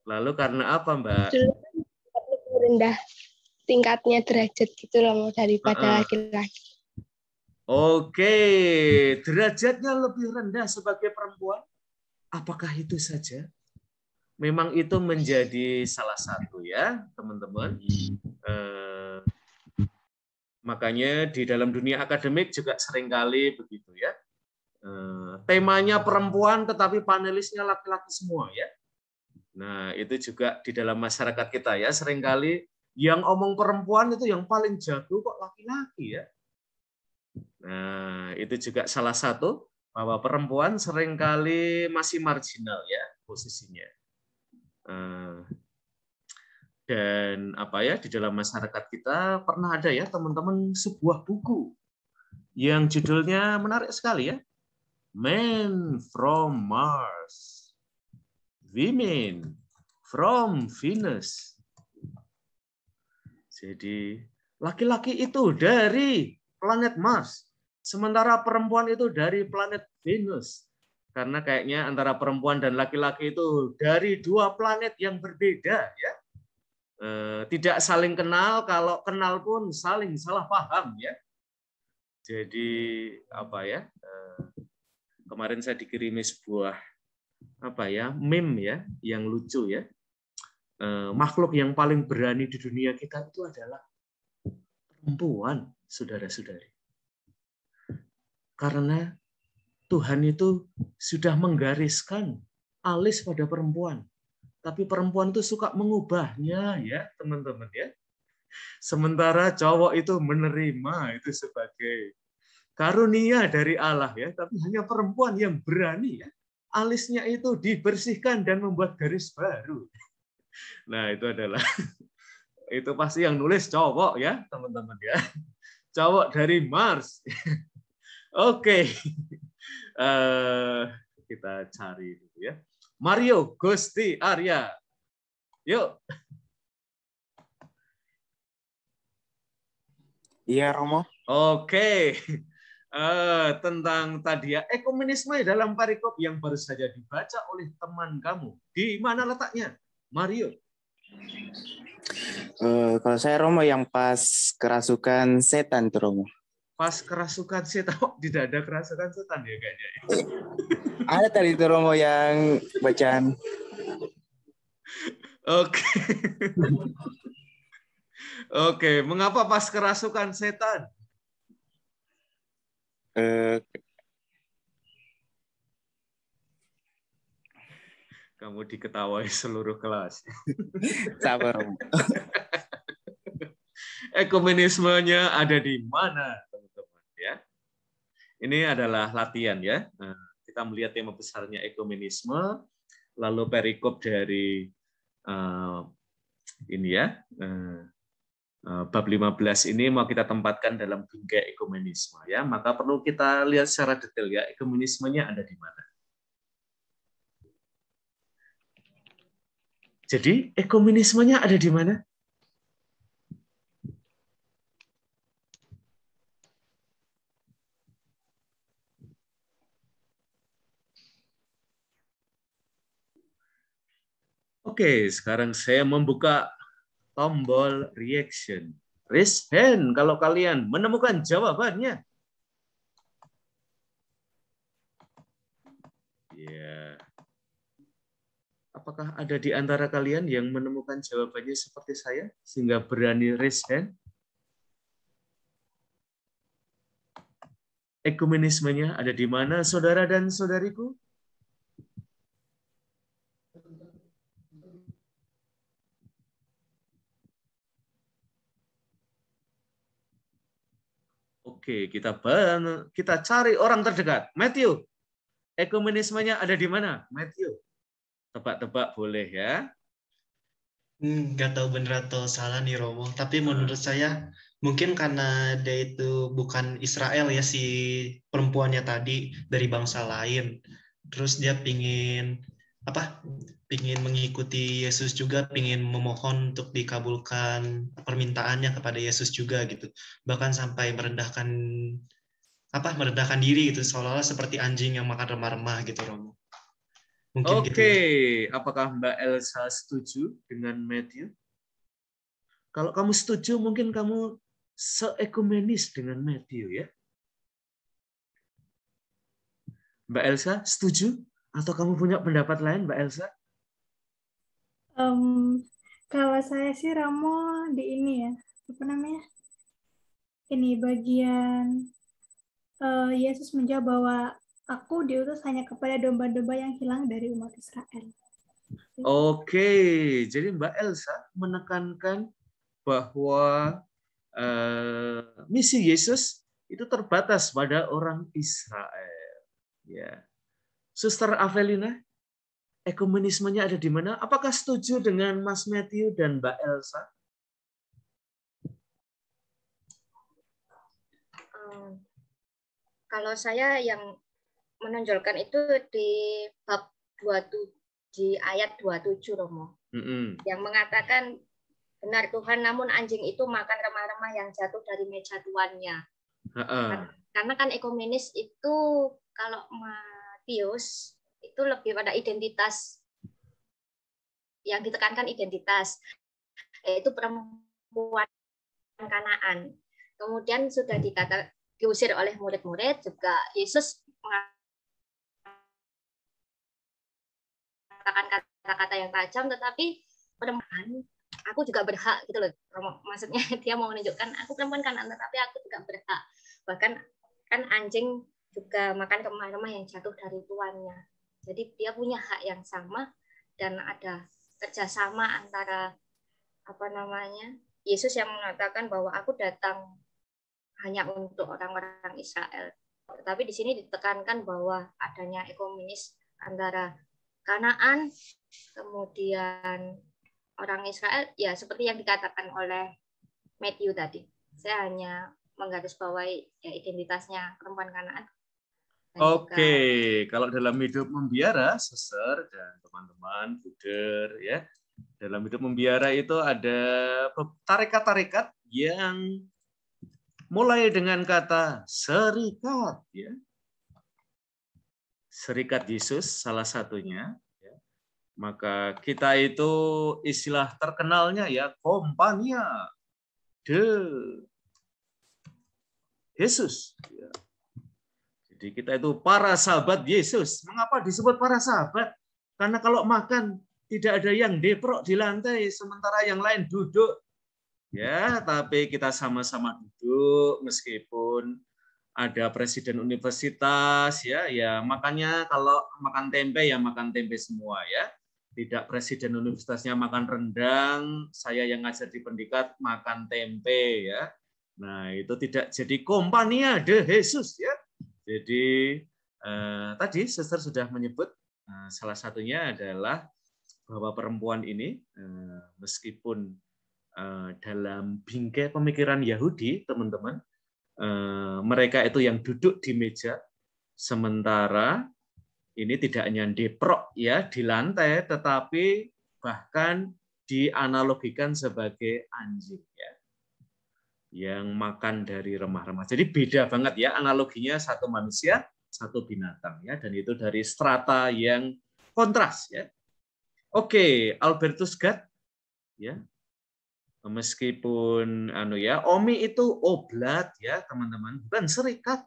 Lalu karena apa, Mbak? Lebih rendah tingkatnya derajat gitu loh daripada laki-laki. Oke, derajatnya lebih rendah sebagai perempuan. Apakah itu saja? Memang itu menjadi salah satu ya, teman-teman. Makanya di dalam dunia akademik juga seringkali begitu ya. Temanya perempuan tetapi panelisnya laki-laki semua ya. Nah, itu juga di dalam masyarakat kita ya, seringkali yang omong perempuan itu yang paling jago kok laki-laki ya. Nah, itu juga salah satu bahwa perempuan seringkali masih marginal ya posisinya. Dan apa ya, di dalam masyarakat kita pernah ada ya teman-teman sebuah buku yang judulnya menarik sekali ya. Men from Mars, Women from Venus. Jadi laki-laki itu dari planet Mars, sementara perempuan itu dari planet Venus. Karena kayaknya antara perempuan dan laki-laki itu dari dua planet yang berbeda ya. Tidak saling kenal, kalau kenal pun saling salah paham ya. Jadi apa ya? Kemarin saya dikirimi sebuah meme ya yang lucu ya. Makhluk yang paling berani di dunia kita itu adalah perempuan, saudara-saudari. Karena Tuhan itu sudah menggariskan alis pada perempuan. Tapi perempuan itu suka mengubahnya ya, teman-teman ya. Sementara cowok itu menerima itu sebagai karunia dari Allah ya, tapi hanya perempuan yang berani ya. Alisnya itu dibersihkan dan membuat garis baru. Nah, itu adalah itu pasti yang nulis cowok ya, teman-teman ya. Cowok dari Mars. Oke. Kita cari dulu ya. Mario Gusti Arya. Yuk. Iya, Romo. Oke. Tentang tadi ya, ekumenisme dalam perikop yang baru saja dibaca oleh teman kamu. Di mana letaknya, Mario? Kalau saya, Romo, yang pas kerasukan setan tuh, Romo. Pas kerasukan setan, tidak ada kerasukan setan ya kayaknya. Ada tadi tuh, Romo, yang bacaan. Oke. Oke, mengapa pas kerasukan setan? Kamu diketawai seluruh kelas. Sabar. Ekumenismenya ada di mana, teman-teman ya? Ini adalah latihan ya. Kita melihat tema besarnya ekumenisme, lalu perikop dari ini ya. Bab 15 ini mau kita tempatkan dalam bingkai ekumenisme ya, maka perlu kita lihat secara detail ya ekumenismenya ada di mana. Jadi ekumenismenya ada di mana? Oke, sekarang saya membuka tombol reaction. Raise hand kalau kalian menemukan jawabannya. Ya. Apakah ada di antara kalian yang menemukan jawabannya seperti saya sehingga berani raise hand? Ekumenismenya ada di mana, saudara dan saudariku? Oke, kita cari orang terdekat. Matthew, ekumenismenya ada di mana? Matthew, tebak-tebak boleh ya. Nggak tahu bener atau salah nih Romo, tapi menurut saya mungkin karena dia itu bukan Israel ya, si perempuannya tadi dari bangsa lain. Terus dia pingin mengikuti Yesus juga, pingin memohon untuk dikabulkan permintaannya kepada Yesus juga gitu. Bahkan sampai merendahkan diri gitu, seolah-olah seperti anjing yang makan remah-remah gitu Romo. Mungkin Oke, gitu ya. Apakah Mbak Elsa setuju dengan Matthew? Kalau kamu setuju, mungkin kamu seekumenis dengan Matthew ya. Mbak Elsa setuju? Atau kamu punya pendapat lain, Mbak Elsa? Kalau saya sih Ramo di ini ya, apa namanya? Ini bagian Yesus menjawab bahwa aku diutus hanya kepada domba-domba yang hilang dari umat Israel. Oke, jadi Mbak Elsa menekankan bahwa misi Yesus itu terbatas pada orang Israel. Ya, Suster Avelina, ekumenismenya ada di mana? Apakah setuju dengan Mas Matthew dan Mbak Elsa? Kalau saya yang menonjolkan itu di bab 27 di ayat 27 Romo. Yang mengatakan benar Tuhan, namun anjing itu makan remah-remah yang jatuh dari meja tuannya. Karena kan ekumenis itu kalau Matius itu lebih pada identitas, yang ditekankan identitas, yaitu perempuan Kanaan. Kemudian sudah diusir oleh murid-murid, juga Yesus mengatakan kata-kata yang tajam, tetapi perempuan, aku juga berhak gitu loh. Maksudnya dia mau menunjukkan aku perempuan Kanaan, tetapi aku juga berhak. Bahkan kan anjing juga makan remah-remah yang jatuh dari tuannya. Jadi dia punya hak yang sama, dan ada kerjasama antara Yesus yang mengatakan bahwa aku datang hanya untuk orang-orang Israel. Tetapi di sini ditekankan bahwa adanya ekumenis antara Kanaan, kemudian orang Israel, ya seperti yang dikatakan oleh Matthew tadi. Saya hanya menggarisbawahi ya, identitasnya perempuan Kanaan. Oke, kalau dalam hidup membiara, Suster dan teman-teman, Buder, ya, dalam hidup membiara itu ada tarekat-tarekat yang mulai dengan kata serikat, ya. Serikat Yesus salah satunya. Ya. Maka kita itu istilah terkenalnya ya Kompania de Yesus. Ya. Jadi kita itu para sahabat Yesus. Mengapa disebut para sahabat? Karena kalau makan tidak ada yang deprok di lantai, sementara yang lain duduk. Ya, tapi kita sama-sama duduk meskipun ada presiden universitas ya, makanya kalau makan tempe ya makan tempe semua ya. Tidak presiden universitasnya makan rendang, saya yang ngajar di pendikat makan tempe ya. Nah, itu tidak jadi Kompania de Jesus ya. Jadi tadi Suster sudah menyebut salah satunya adalah bahwa perempuan ini meskipun dalam bingkai pemikiran Yahudi, teman-teman, mereka itu yang duduk di meja, sementara ini tidak hanya deprok ya di lantai, tetapi bahkan dianalogikan sebagai anjing ya, yang makan dari remah-remah. Jadi beda banget ya analoginya, satu manusia, satu binatang ya, dan itu dari strata yang kontras ya. Oke, Albertus Gad ya. Meskipun Omi itu oblat ya, teman-teman, bukan serikat.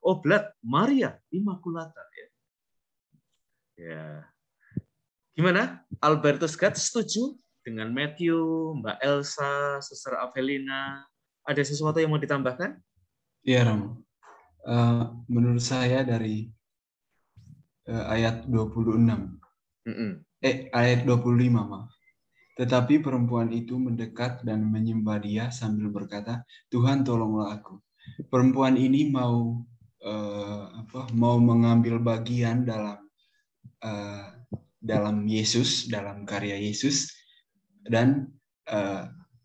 Oblat Maria Immaculata ya. Ya. Gimana? Albertus Gad setuju dengan Matthew, Mbak Elsa, Suster Avelina? Ada sesuatu yang mau ditambahkan? Iya, Ram. Menurut saya dari ayat 26. Ayat 25, maaf. Tetapi perempuan itu mendekat dan menyembah dia sambil berkata, Tuhan tolonglah aku. Perempuan ini mau mengambil bagian dalam Yesus, dalam karya Yesus. Dan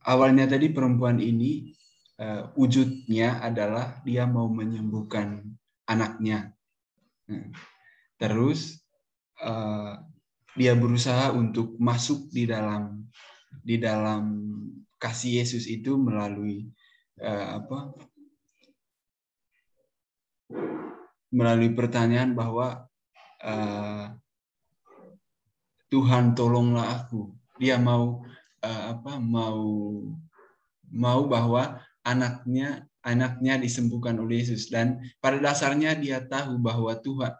awalnya tadi perempuan ini wujudnya adalah dia mau menyembuhkan anaknya. Terus dia berusaha untuk masuk di dalam kasih Yesus itu melalui melalui pertanyaan bahwa Tuhan tolonglah aku. Dia mau bahwa anaknya disembuhkan oleh Yesus, dan pada dasarnya dia tahu bahwa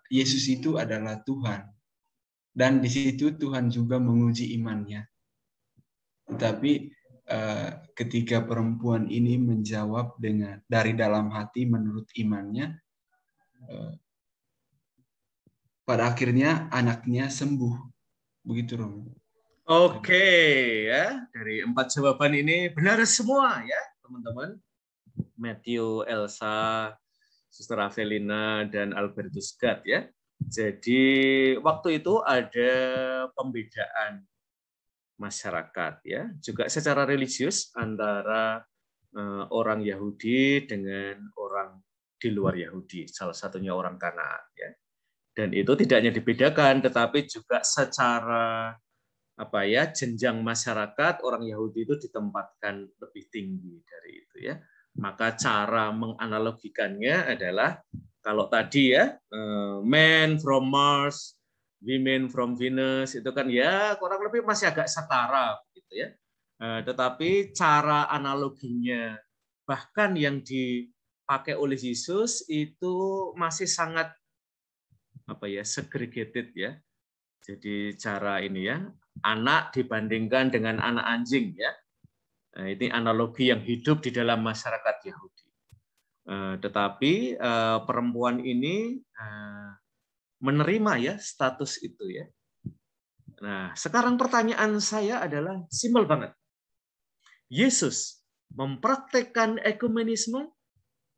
Yesus itu adalah Tuhan. Dan di situ Tuhan juga menguji imannya. Tetapi ketika perempuan ini menjawab dari dalam hati menurut imannya, pada akhirnya anaknya sembuh. Begitu, Romo. Oke, ya. Dari 4 jawaban ini benar semua ya, teman-teman. Matthew, Elsa, Suster Avelina, dan Albertus Gad ya. Jadi waktu itu ada pembedaan masyarakat ya, juga secara religius antara orang Yahudi dengan orang di luar Yahudi, salah satunya orang Kanaan ya. Dan itu tidak hanya dibedakan, tetapi juga secara jenjang masyarakat, orang Yahudi itu ditempatkan lebih tinggi dari itu ya. Maka cara menganalogikannya adalah kalau tadi ya, men from Mars, women from Venus, itu kan ya kurang lebih masih agak setara gitu ya. Tetapi cara analoginya bahkan yang dipakai oleh Yesus itu masih sangat segregated ya. Jadi cara ini ya, anak dibandingkan dengan anak anjing ya. Nah, ini analogi yang hidup di dalam masyarakat Yahudi. Tetapi perempuan ini menerima ya status itu ya. Nah, sekarang pertanyaan saya adalah simpel banget. Yesus mempraktekkan ekumenisme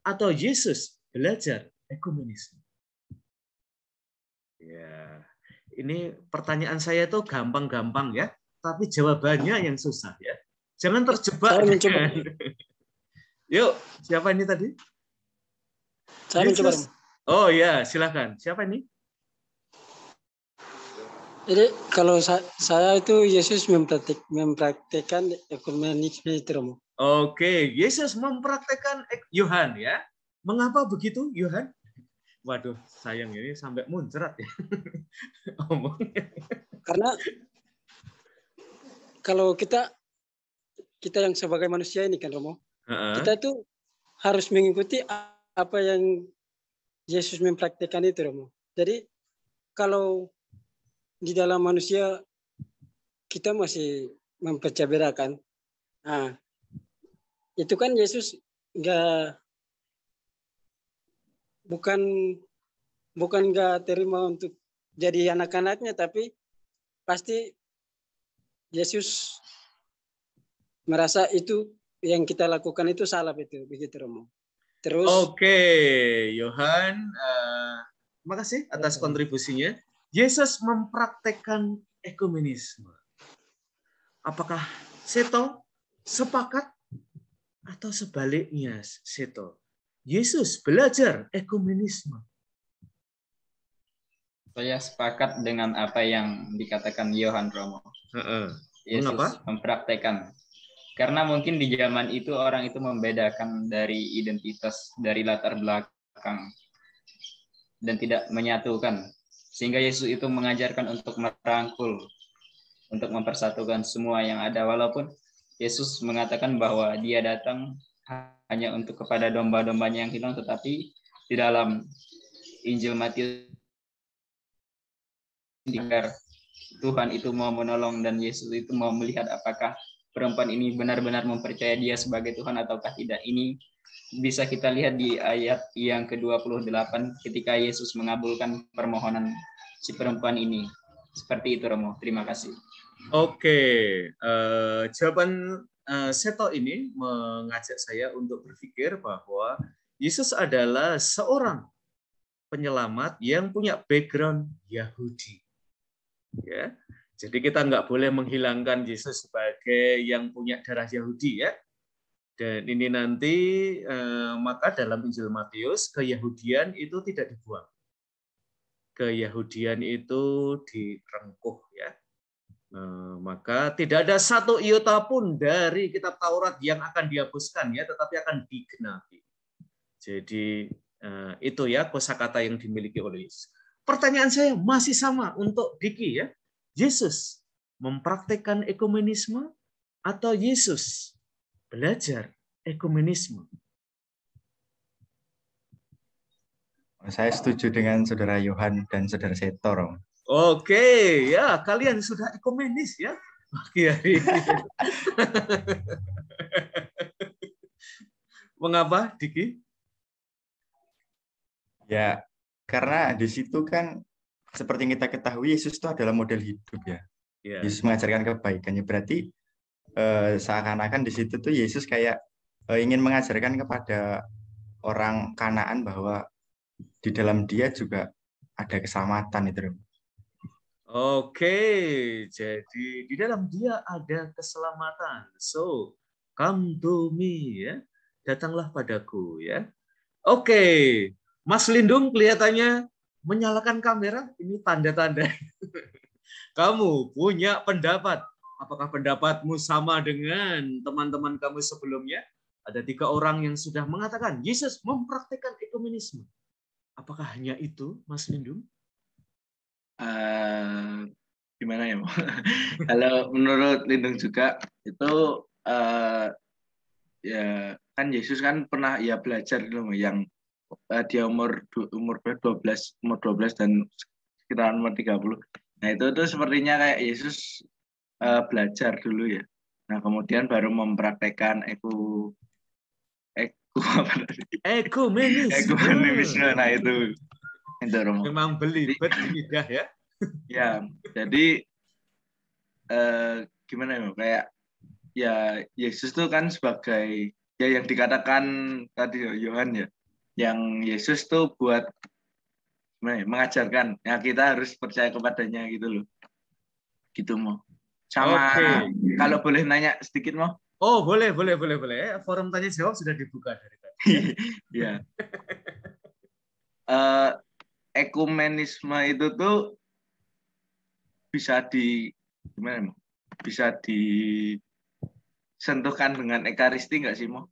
atau Yesus belajar ekumenisme? Ya, ini pertanyaan saya itu gampang-gampang ya, tapi jawabannya yang susah ya. Jangan terjebak. Yuk, siapa ini tadi? Saya mencoba. Oh ya, silakan. Siapa ini? Jadi kalau saya itu Yesus mempraktikkan ekumenisme itu, Romo. Oke, Yesus mempraktikkan Yohan ya. Mengapa begitu, Yohan? Waduh, sayang ini sampai muncrat ya. Karena kalau kita yang sebagai manusia ini kan, Romo, kita itu harus mengikuti apa yang Yesus mempraktikkan itu, Romo. Jadi kalau di dalam manusia kita masih mempercaberakan. Nah, itu kan Yesus bukan nggak terima untuk jadi anak-anaknya, tapi pasti Yesus merasa itu yang kita lakukan itu salah, begitu Romo. Terus. Oke, Yohan, makasih atas kontribusinya. Yesus mempraktekkan ekumenisme. Apakah Seto sepakat atau sebaliknya, Seto? Yesus belajar ekumenisme. Saya sepakat dengan apa yang dikatakan Yohan Romo. Yesus Mengapa? mempraktekkan. Karena mungkin di zaman itu orang itu membedakan dari identitas, dari latar belakang, dan tidak menyatukan. Sehingga Yesus itu mengajarkan untuk merangkul, untuk mempersatukan semua yang ada. Walaupun Yesus mengatakan bahwa dia datang hanya untuk kepada domba-dombanya yang hilang, tetapi di dalam Injil Matius Tuhan itu mau menolong dan Yesus itu mau melihat apakah perempuan ini benar-benar mempercayai dia sebagai Tuhan ataukah tidak. Ini bisa kita lihat di ayat yang ke-28 ketika Yesus mengabulkan permohonan si perempuan ini. Seperti itu, Romo. Terima kasih. Oke, jawaban Seto ini mengajak saya untuk berpikir bahwa Yesus adalah seorang penyelamat yang punya background Yahudi. Ya, jadi kita nggak boleh menghilangkan Yesus sebagai yang punya darah Yahudi ya. Dan ini nanti maka dalam Injil Matius keyahudian itu tidak dibuang, keyahudian itu direngkuh ya. Maka tidak ada satu iota pun dari kitab Taurat yang akan dihapuskan ya, tetapi akan digenapi. Jadi itu ya kosakata yang dimiliki oleh Yesus. Pertanyaan saya masih sama untuk Diki ya. Yesus mempraktekkan ekumenisme atau Yesus belajar ekumenisme? Saya setuju dengan Saudara Yohan dan Saudara Setor. Oke, ya kalian sudah ekumenis ya pagi hari ini. Mengapa, Diki? Ya, karena di situ kan seperti yang kita ketahui Yesus itu adalah model hidup ya. Yesus mengajarkan kebaikannya, berarti seakan-akan di situ tuh Yesus kayak ingin mengajarkan kepada orang Kanaan bahwa di dalam dia juga ada keselamatan itu. Oke, jadi di dalam dia ada keselamatan. So, come to me ya. Datanglah padaku ya. Oke. Mas Lindung kelihatannya menyalakan kamera, ini tanda-tanda. Kamu punya pendapat. Apakah pendapatmu sama dengan teman-teman kamu sebelumnya? Ada 3 orang yang sudah mengatakan Yesus mempraktikkan ekumenisme. Apakah hanya itu, Mas Lindung? Gimana ya, kalau menurut Lindung juga itu ya kan Yesus kan pernah ya belajar dulu yang dia umur 12 dan sekitar umur 30. Nah, itu sepertinya kayak Yesus belajar dulu ya. Nah, kemudian baru mempraktekkan ekumenisme. Nah, itu Romo. Memang belibet lidah ya. Ya, jadi gimana ya, kayak ya Yesus tuh kan sebagai ya yang dikatakan tadi Yohan ya, yang Yesus tuh buat mengajarkan ya kita harus percaya kepadanya gitu loh. Gitu mau. Sama kalau boleh nanya sedikit mau? Oh, boleh. Forum tanya jawab sudah dibuka dari tadi. Ya. Ekumenisme itu tuh bisa disentuhkan dengan ekaristi nggak sih, Mo?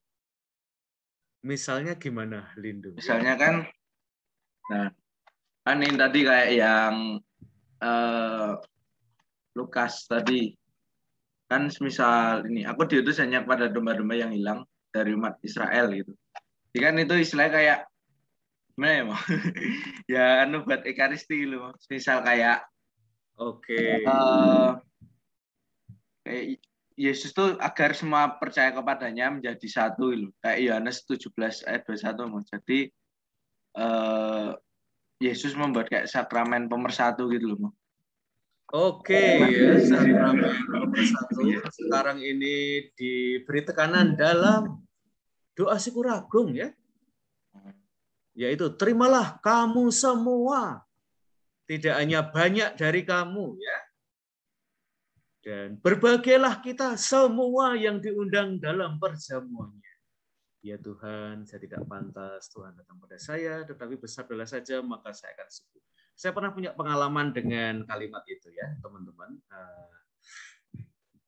Misalnya gimana, Lindung? Misalnya kan, nah, kan ini tadi kayak yang Lukas tadi, kan misal ini, aku diutus hanya pada domba-domba yang hilang dari umat Israel gitu. Jadi kan itu istilahnya kayak, gimana ya, Mo? Ya, buat ekaristi gitu, Mo. Misal kayak, kayak Yesus tuh agar semua percaya kepadanya menjadi satu gitu. Kayak Yohanes 17 ayat 21. Jadi Yesus membuat kayak sakramen pemersatu gitu loh. Ya, sakramen pemersatu sekarang ini diberi tekanan dalam doa Sikuragung ya. Yaitu terimalah kamu semua. Tidak hanya banyak dari kamu ya. Dan berbahagialah kita semua yang diundang dalam perjamuannya. Ya Tuhan, saya tidak pantas Tuhan datang pada saya, tetapi bersabdalah saja maka saya akan sembuh. Saya pernah punya pengalaman dengan kalimat itu ya, teman-teman.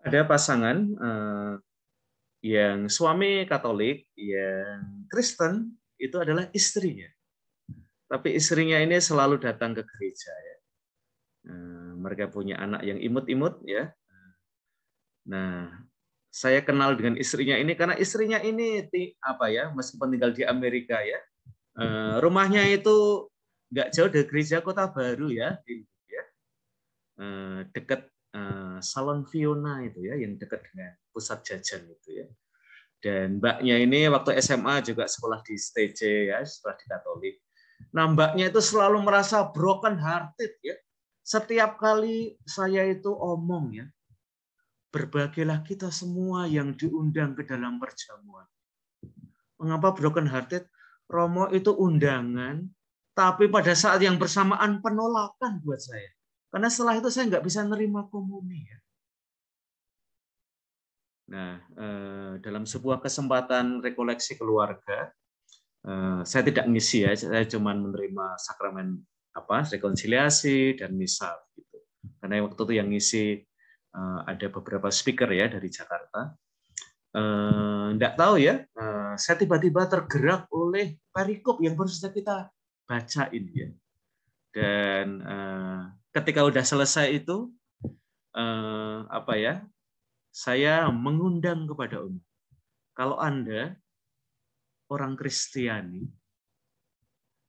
Ada pasangan yang suami Katolik, yang Kristen, itu adalah istrinya. Tapi istrinya ini selalu datang ke gereja ya. Mereka punya anak yang imut-imut ya. Nah, saya kenal dengan istrinya ini karena istrinya ini meskipun tinggal di Amerika ya, rumahnya itu nggak jauh dari gereja Kota Baru ya, dekat Salon Fiona itu ya, yang dekat dengan pusat jajan itu ya. Dan mbaknya ini waktu SMA juga sekolah di STJ ya, sekolah di Katolik. Nah, mbaknya itu selalu merasa broken hearted ya. Setiap kali saya itu omong ya, berbahagialah kita semua yang diundang ke dalam perjamuan. Mengapa broken hearted? Romo itu undangan, tapi pada saat yang bersamaan penolakan buat saya. Karena setelah itu saya nggak bisa nerima komuni. Ya. Nah, dalam sebuah kesempatan rekoleksi keluarga, saya tidak ngisi ya, saya cuma menerima sakramen rekonsiliasi dan misal. Gitu. Karena waktu itu yang ngisi ada beberapa speaker ya dari Jakarta. Enggak tahu ya, saya tiba-tiba tergerak oleh perikop yang baru saja kita baca ini ya. Dan ketika udah selesai itu, saya mengundang kepada umum. Kalau Anda orang Kristiani,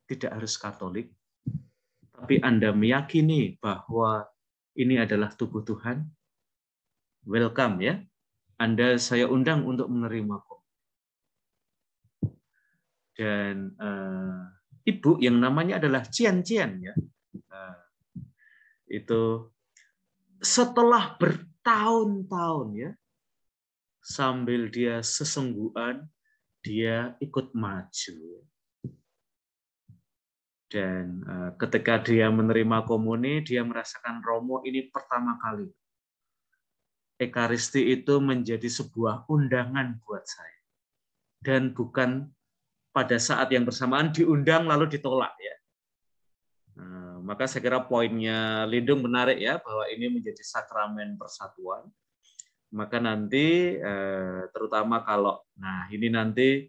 tidak harus Katolik, tapi Anda meyakini bahwa ini adalah tubuh Tuhan, welcome ya. Anda saya undang untuk menerima komuni. Dan ibu yang namanya adalah Cian ya. Itu setelah bertahun-tahun ya, sambil dia sesengguhan, dia ikut maju. Dan ketika dia menerima komuni, dia merasakan Romo ini pertama kali. Ekaristi itu menjadi sebuah undangan buat saya. Dan bukan pada saat yang bersamaan diundang lalu ditolak ya. Maka saya kira poinnya Lindung menarik ya, bahwa ini menjadi sakramen persatuan. Maka nanti terutama kalau ini nanti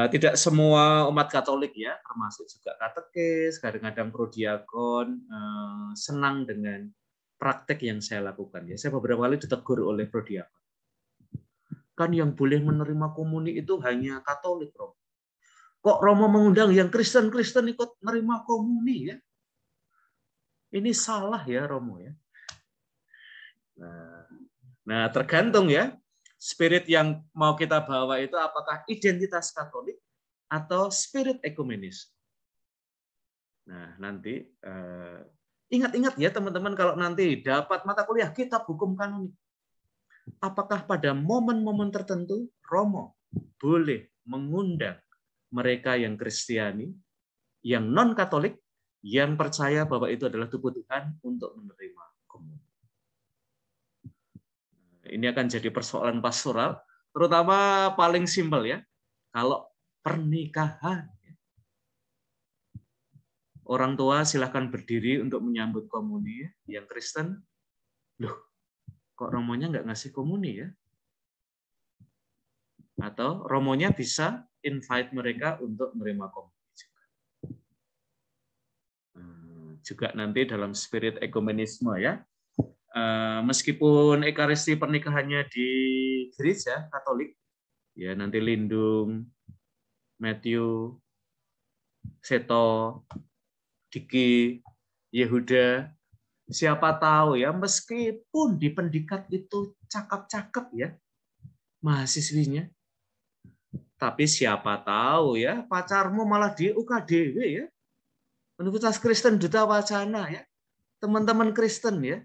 tidak semua umat Katolik ya, termasuk juga katekis, kadang-kadang prodiakon senang dengan praktek yang saya lakukan ya. Saya beberapa kali ditegur oleh prodiakon. Kan yang boleh menerima komuni itu hanya Katolik, Romo. Kok Romo mengundang yang Kristen-Kristen ikut menerima komuni ya? Ini salah ya, Romo ya. Nah, tergantung ya. Spirit yang mau kita bawa itu apakah identitas Katolik atau spirit ekumenis. Nah, nanti ingat-ingat ya teman-teman, kalau nanti dapat mata kuliah kitab hukum kanonik, apakah pada momen-momen tertentu Romo boleh mengundang mereka yang Kristiani, yang non-Katolik, yang percaya bahwa itu adalah tubuh Tuhan untuk menerima komuni. Ini akan jadi persoalan pastoral, terutama paling simpel ya, kalau pernikahan. Orang tua silahkan berdiri untuk menyambut komuni yang Kristen. Loh, kok romonya nggak ngasih komuni ya? Atau romonya bisa invite mereka untuk menerima komuni juga. Juga nanti dalam spirit ekumenisme ya. Meskipun ekaristi pernikahannya di gereja Katolik, ya nanti Lindung, Matthew, Seto, Diki, Yehuda, siapa tahu ya, meskipun di pendikat itu cakep-cakep ya mahasiswinya, tapi siapa tahu ya pacarmu malah di UKDW ya, Universitas Kristen Duta Wacana ya, teman-teman Kristen ya.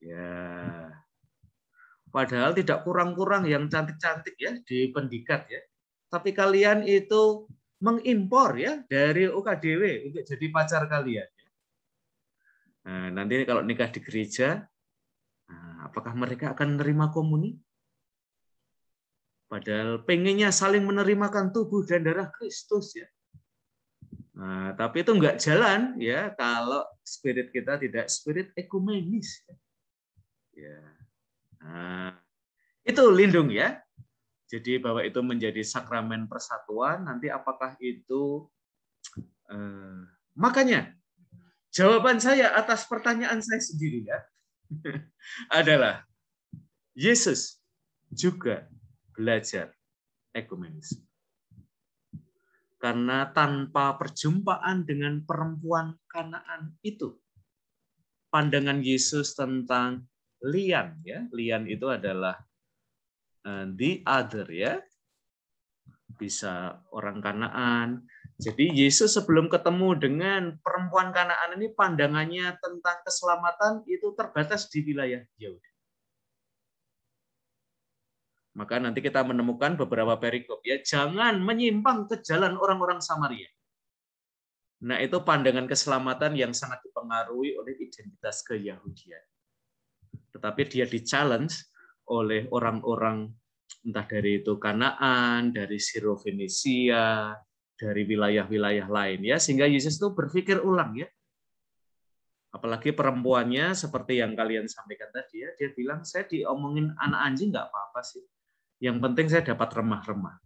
Ya, padahal tidak kurang-kurang yang cantik-cantik ya di pendikat ya, tapi kalian itu mengimpor ya dari UKDW untuk jadi pacar kalian. Nah, nanti kalau nikah di gereja, apakah mereka akan menerima komuni? Padahal pengennya saling menerimakan tubuh dan darah Kristus ya. Nah, tapi itu nggak jalan ya kalau spirit kita tidak spirit ekumenis. Ya. Nah, itu lindung ya. Jadi bahwa itu menjadi sakramen persatuan, nanti apakah itu makanya jawaban saya atas pertanyaan saya sendiri ya adalah Yesus juga belajar ekumenisme. Karena tanpa perjumpaan dengan perempuan Kanaan itu, pandangan Yesus tentang lian, ya, lian itu adalah the other, ya, bisa orang Kanaan. Jadi Yesus sebelum ketemu dengan perempuan Kanaan ini pandangannya tentang keselamatan itu terbatas di wilayah Yahudi. Maka nanti kita menemukan beberapa perikop ya, jangan menyimpang ke jalan orang-orang Samaria. Nah, itu pandangan keselamatan yang sangat dipengaruhi oleh identitas keyahudian. Tetapi dia di-challenge oleh orang-orang entah dari itu Kanaan, dari Siro-Fenisia, dari wilayah-wilayah lain ya, sehingga Yesus itu berpikir ulang ya. Apalagi perempuannya seperti yang kalian sampaikan tadi ya, dia bilang saya diomongin anak anjing nggak apa-apa sih. Yang penting saya dapat remah-remah.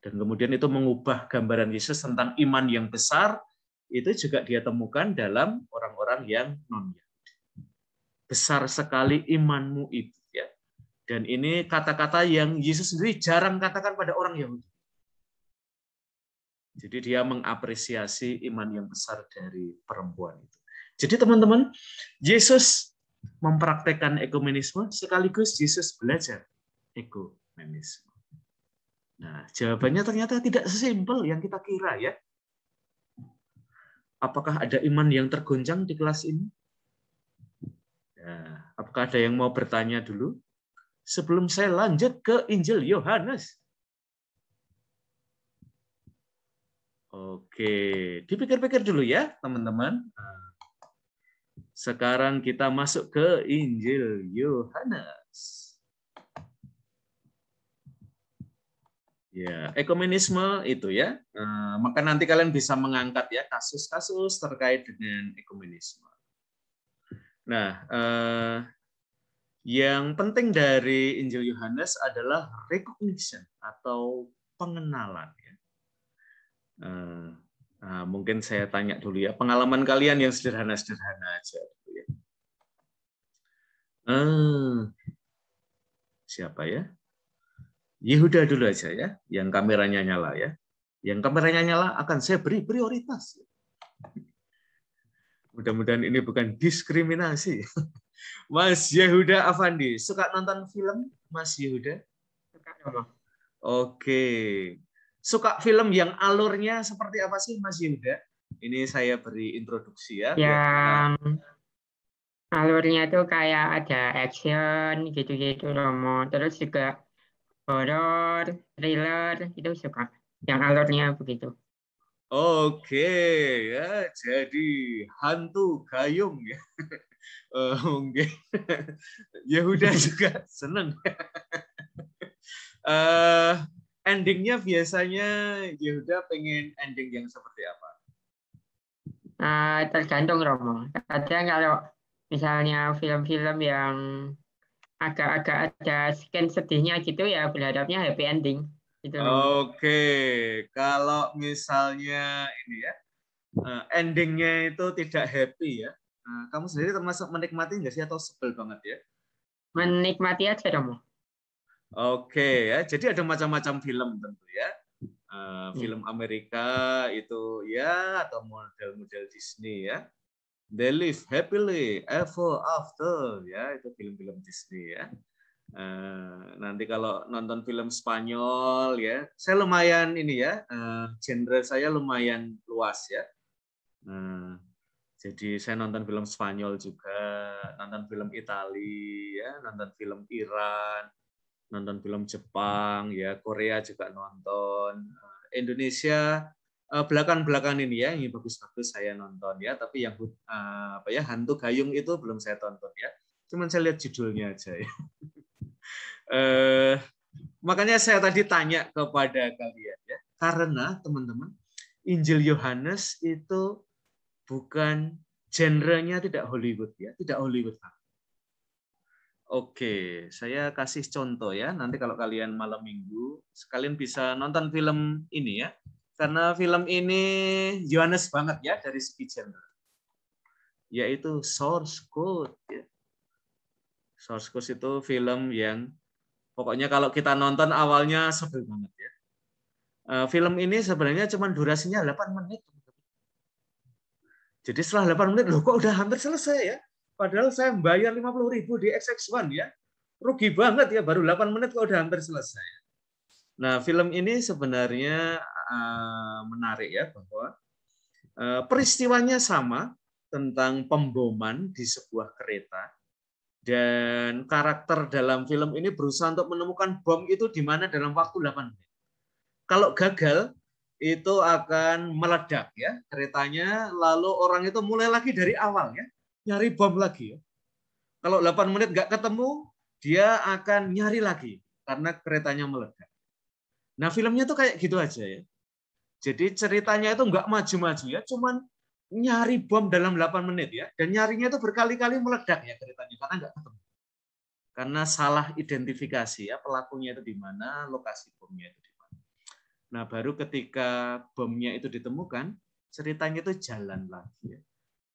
Dan kemudian itu mengubah gambaran Yesus tentang iman yang besar, itu juga dia temukan dalam orang-orang yang non-Yahudi. Besar sekali imanmu itu. Ya. Dan ini kata-kata yang Yesus sendiri jarang katakan pada orang Yahudi. Jadi dia mengapresiasi iman yang besar dari perempuan itu. Jadi teman-teman, Yesus mempraktekkan ekumenisme, sekaligus Yesus belajar ekumenisme. Nah, jawabannya ternyata tidak sesimpel yang kita kira ya. Apakah ada iman yang tergoncang di kelas ini? Nah, apakah ada yang mau bertanya dulu? Sebelum saya lanjut ke Injil Yohanes. Oke, dipikir-pikir dulu ya, teman-teman. Sekarang kita masuk ke Injil Yohanes. Ya, ekumenisme itu ya. Maka nanti kalian bisa mengangkat ya kasus-kasus terkait dengan ekumenisme. Nah, yang penting dari Injil Yohanes adalah recognition atau pengenalan. Ya. Nah, mungkin saya tanya dulu ya, pengalaman kalian yang sederhana-sederhana aja. Ya. Siapa ya? Yehuda dulu aja ya, yang kameranya nyala ya. Yang kameranya nyala akan saya beri prioritas. Mudah-mudahan ini bukan diskriminasi. Mas Yehuda Afandi, suka nonton film Mas Yehuda? Suka. Oke. Suka film yang alurnya seperti apa sih Mas Yehuda? Ini saya beri introduksi ya. Yang alurnya tuh kayak ada action gitu-gitu loh. Terus juga horor, thriller, itu suka. Yang alurnya begitu. Oke, ya, jadi hantu gayung ya. Mungkin Yehuda juga seneng. Endingnya biasanya Yehuda pengen ending yang seperti apa? Tergantung Romo. Kadang kalau misalnya film-film yang agak-agak ada scan sedihnya gitu ya berharapnya happy ending. Gitu. Oke, kalau misalnya ini ya endingnya itu tidak happy ya, kamu sendiri termasuk menikmati nggak sih atau sebel banget ya? Menikmati aja Romo. Oke ya, jadi ada macam-macam film tentu ya. Film Amerika itu ya atau model-model Disney ya. They live happily ever after ya, itu film-film Disney ya. Nanti kalau nonton film Spanyol ya, saya lumayan ini ya, genre saya lumayan luas ya. Jadi saya nonton film Spanyol juga, nonton film Italia, ya, nonton film Iran, nonton film Jepang, ya Korea juga nonton, Indonesia belakang-belakang ini ya, yang bagus-bagus saya nonton ya, tapi yang apa ya hantu gayung itu belum saya tonton ya, cuman saya lihat judulnya aja ya. Makanya saya tadi tanya kepada kalian ya, karena teman-teman Injil Yohanes itu bukan genrenya tidak Hollywood ya, tidak Hollywood. Oke, saya kasih contoh ya. Nanti kalau kalian malam minggu, sekalian bisa nonton film ini ya. Karena film ini Yohanes banget ya dari segi genre. Yaitu Source Code. Ya. Source Code itu film yang pokoknya kalau kita nonton awalnya sebel banget ya. Film ini sebenarnya cuma durasinya 8 menit. Jadi setelah 8 menit, loh kok udah hampir selesai ya. Padahal saya bayar 50.000 di XX1 ya. Rugi banget ya, baru 8 menit kok udah hampir selesai. Nah, film ini sebenarnya menarik ya, bahwa peristiwanya sama tentang pemboman di sebuah kereta. Dan karakter dalam film ini berusaha untuk menemukan bom itu di mana dalam waktu 8 menit. Kalau gagal, itu akan meledak ya keretanya, lalu orang itu mulai lagi dari awal ya. Nyari bom lagi. Kalau 8 menit nggak ketemu, dia akan nyari lagi karena keretanya meledak. Nah, filmnya tuh kayak gitu aja ya. Jadi ceritanya itu nggak maju-maju ya, cuman nyari bom dalam 8 menit ya. Dan nyarinya itu berkali-kali meledak ya keretanya karena nggak ketemu. Karena salah identifikasi ya, pelakunya itu di mana, lokasi bomnya itu di mana. Nah, baru ketika bomnya itu ditemukan, ceritanya itu jalan lagi ya.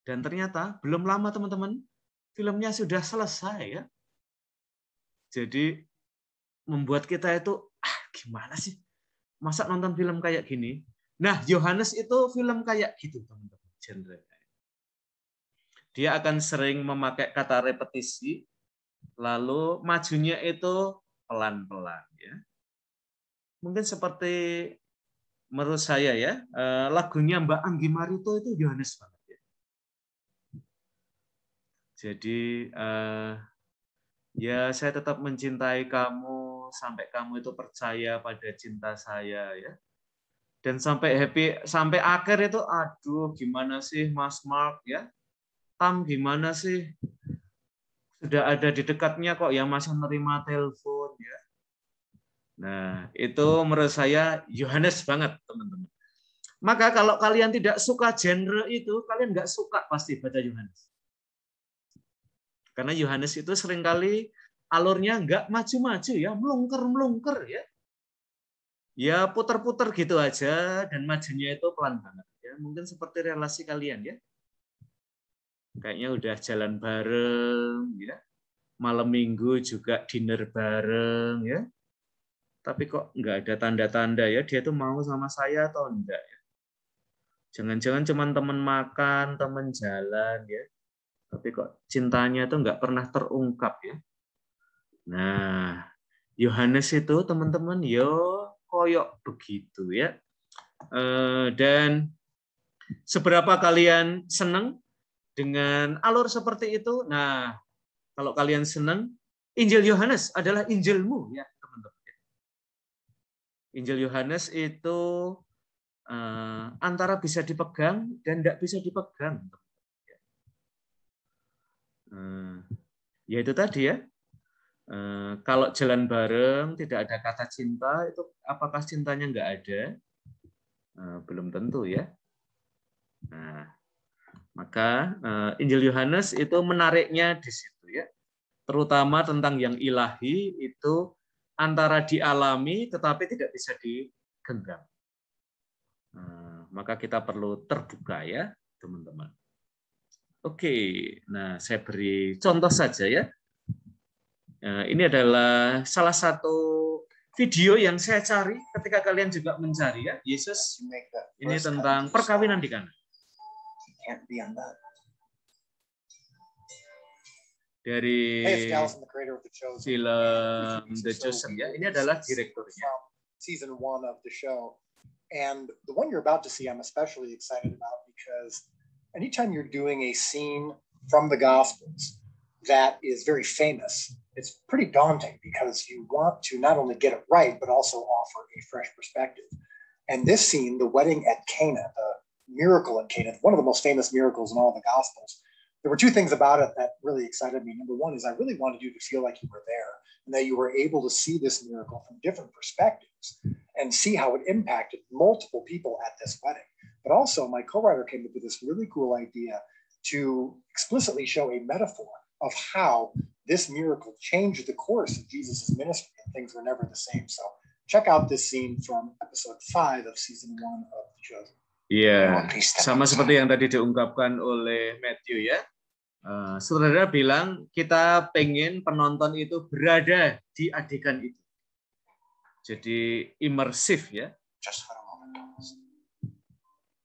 Dan ternyata belum lama teman-teman, filmnya sudah selesai ya. Jadi membuat kita itu, gimana sih? Masa nonton film kayak gini? Nah, Yohanes itu film kayak gitu teman-teman. Genre. Dia akan sering memakai kata repetisi, lalu majunya itu pelan-pelan ya. Mungkin seperti menurut saya ya, lagunya Mbak Anggi Marito itu Yohanes banget. Jadi ya saya tetap mencintai kamu sampai kamu itu percaya pada cinta saya ya. Dan sampai happy sampai akhir itu aduh gimana sih Mas Mark ya. Tam gimana sih? Sudah ada di dekatnya kok ya masih menerima telepon ya. Nah, itu menurut saya Yohanes banget teman-teman. Maka kalau kalian tidak suka genre itu, kalian nggak suka pasti baca Yohanes. Karena Yohanes itu seringkali alurnya nggak maju-maju ya, melungker-melungker ya. Ya puter-puter gitu aja dan majunya itu pelan banget ya. Mungkin seperti relasi kalian ya. Kayaknya udah jalan bareng ya. Malam minggu juga dinner bareng ya. Tapi kok nggak ada tanda-tanda ya dia tuh mau sama saya atau enggak ya. Jangan-jangan cuma teman makan, teman jalan ya. Tapi kok cintanya itu nggak pernah terungkap ya. Nah, Yohanes itu teman-teman yo koyok begitu ya. Dan seberapa kalian senang dengan alur seperti itu? Nah, kalau kalian senang, Injil Yohanes adalah Injilmu ya teman-teman. Injil Yohanes itu antara bisa dipegang dan tidak bisa dipegang. Ya itu tadi ya. Kalau jalan bareng tidak ada kata cinta, itu apakah cintanya nggak ada? Belum tentu ya. Nah, maka Injil Yohanes itu menariknya di situ ya. Terutama tentang yang ilahi itu antara dialami tetapi tidak bisa digenggam. Maka kita perlu terbuka ya, teman-teman. Oke, nah saya beri contoh saja ya. Ini adalah salah satu video yang saya cari ketika kalian juga mencari ya. Yesus ini tentang perkawinan di Kana. Dari film The Chosen ya. Ini adalah direkturnya. Season 1 of the show. And the one you're about to see I'm especially excited about because anytime you're doing a scene from the Gospels that is very famous, it's pretty daunting because you want to not only get it right, but also offer a fresh perspective. And this scene, the wedding at Cana, the miracle in Cana, one of the most famous miracles in all the Gospels, there were two things about it that really excited me. Number one is I really wanted you to feel like you were there and that you were able to see this miracle from different perspectives and see how it impacted multiple people at this wedding. But also my co-writer came up with this really cool idea to explicitly show a metaphor of how this miracle changed the course of Jesus' ministry and things were never the same. So check out this scene from episode 5 of season 1 of The Chosen. Iya, sama seperti yang tadi diungkapkan oleh Matthew ya. Saudara bilang kita pengen penonton itu berada di adegan itu. Jadi imersif ya.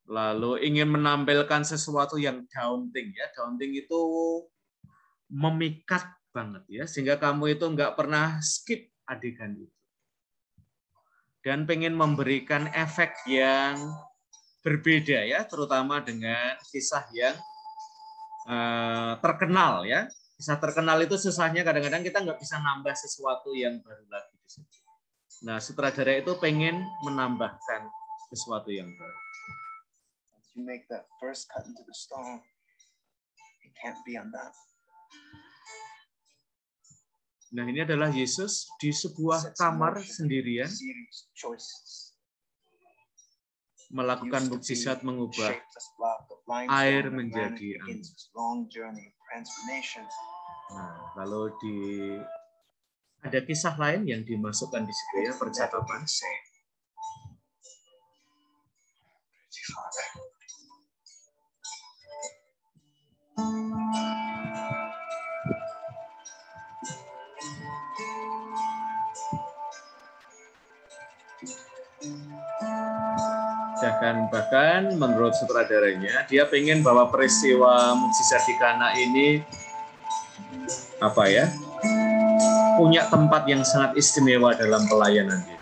Lalu ingin menampilkan sesuatu yang daunting ya. Daunting itu memikat banget ya, sehingga kamu itu nggak pernah skip adegan itu. Dan pengen memberikan efek yang berbeda ya, terutama dengan kisah yang terkenal ya. Kisah terkenal itu susahnya kadang-kadang kita nggak bisa nambah sesuatu yang baru lagi di situ. Nah, sutradara itu pengen menambahkan sesuatu yang baru. You make that first cut into the stone, it can't be undone. Nah, ini adalah Yesus di sebuah kamar sendirian melakukan mukjizat mengubah air menjadi angin. Nah, lalu ada kisah lain yang dimasukkan di situ ya, percakapan. Bahkan menurut sutradaranya, dia pengen bahwa peristiwa mukjizat di Kana ini punya tempat yang sangat istimewa dalam pelayanan dia.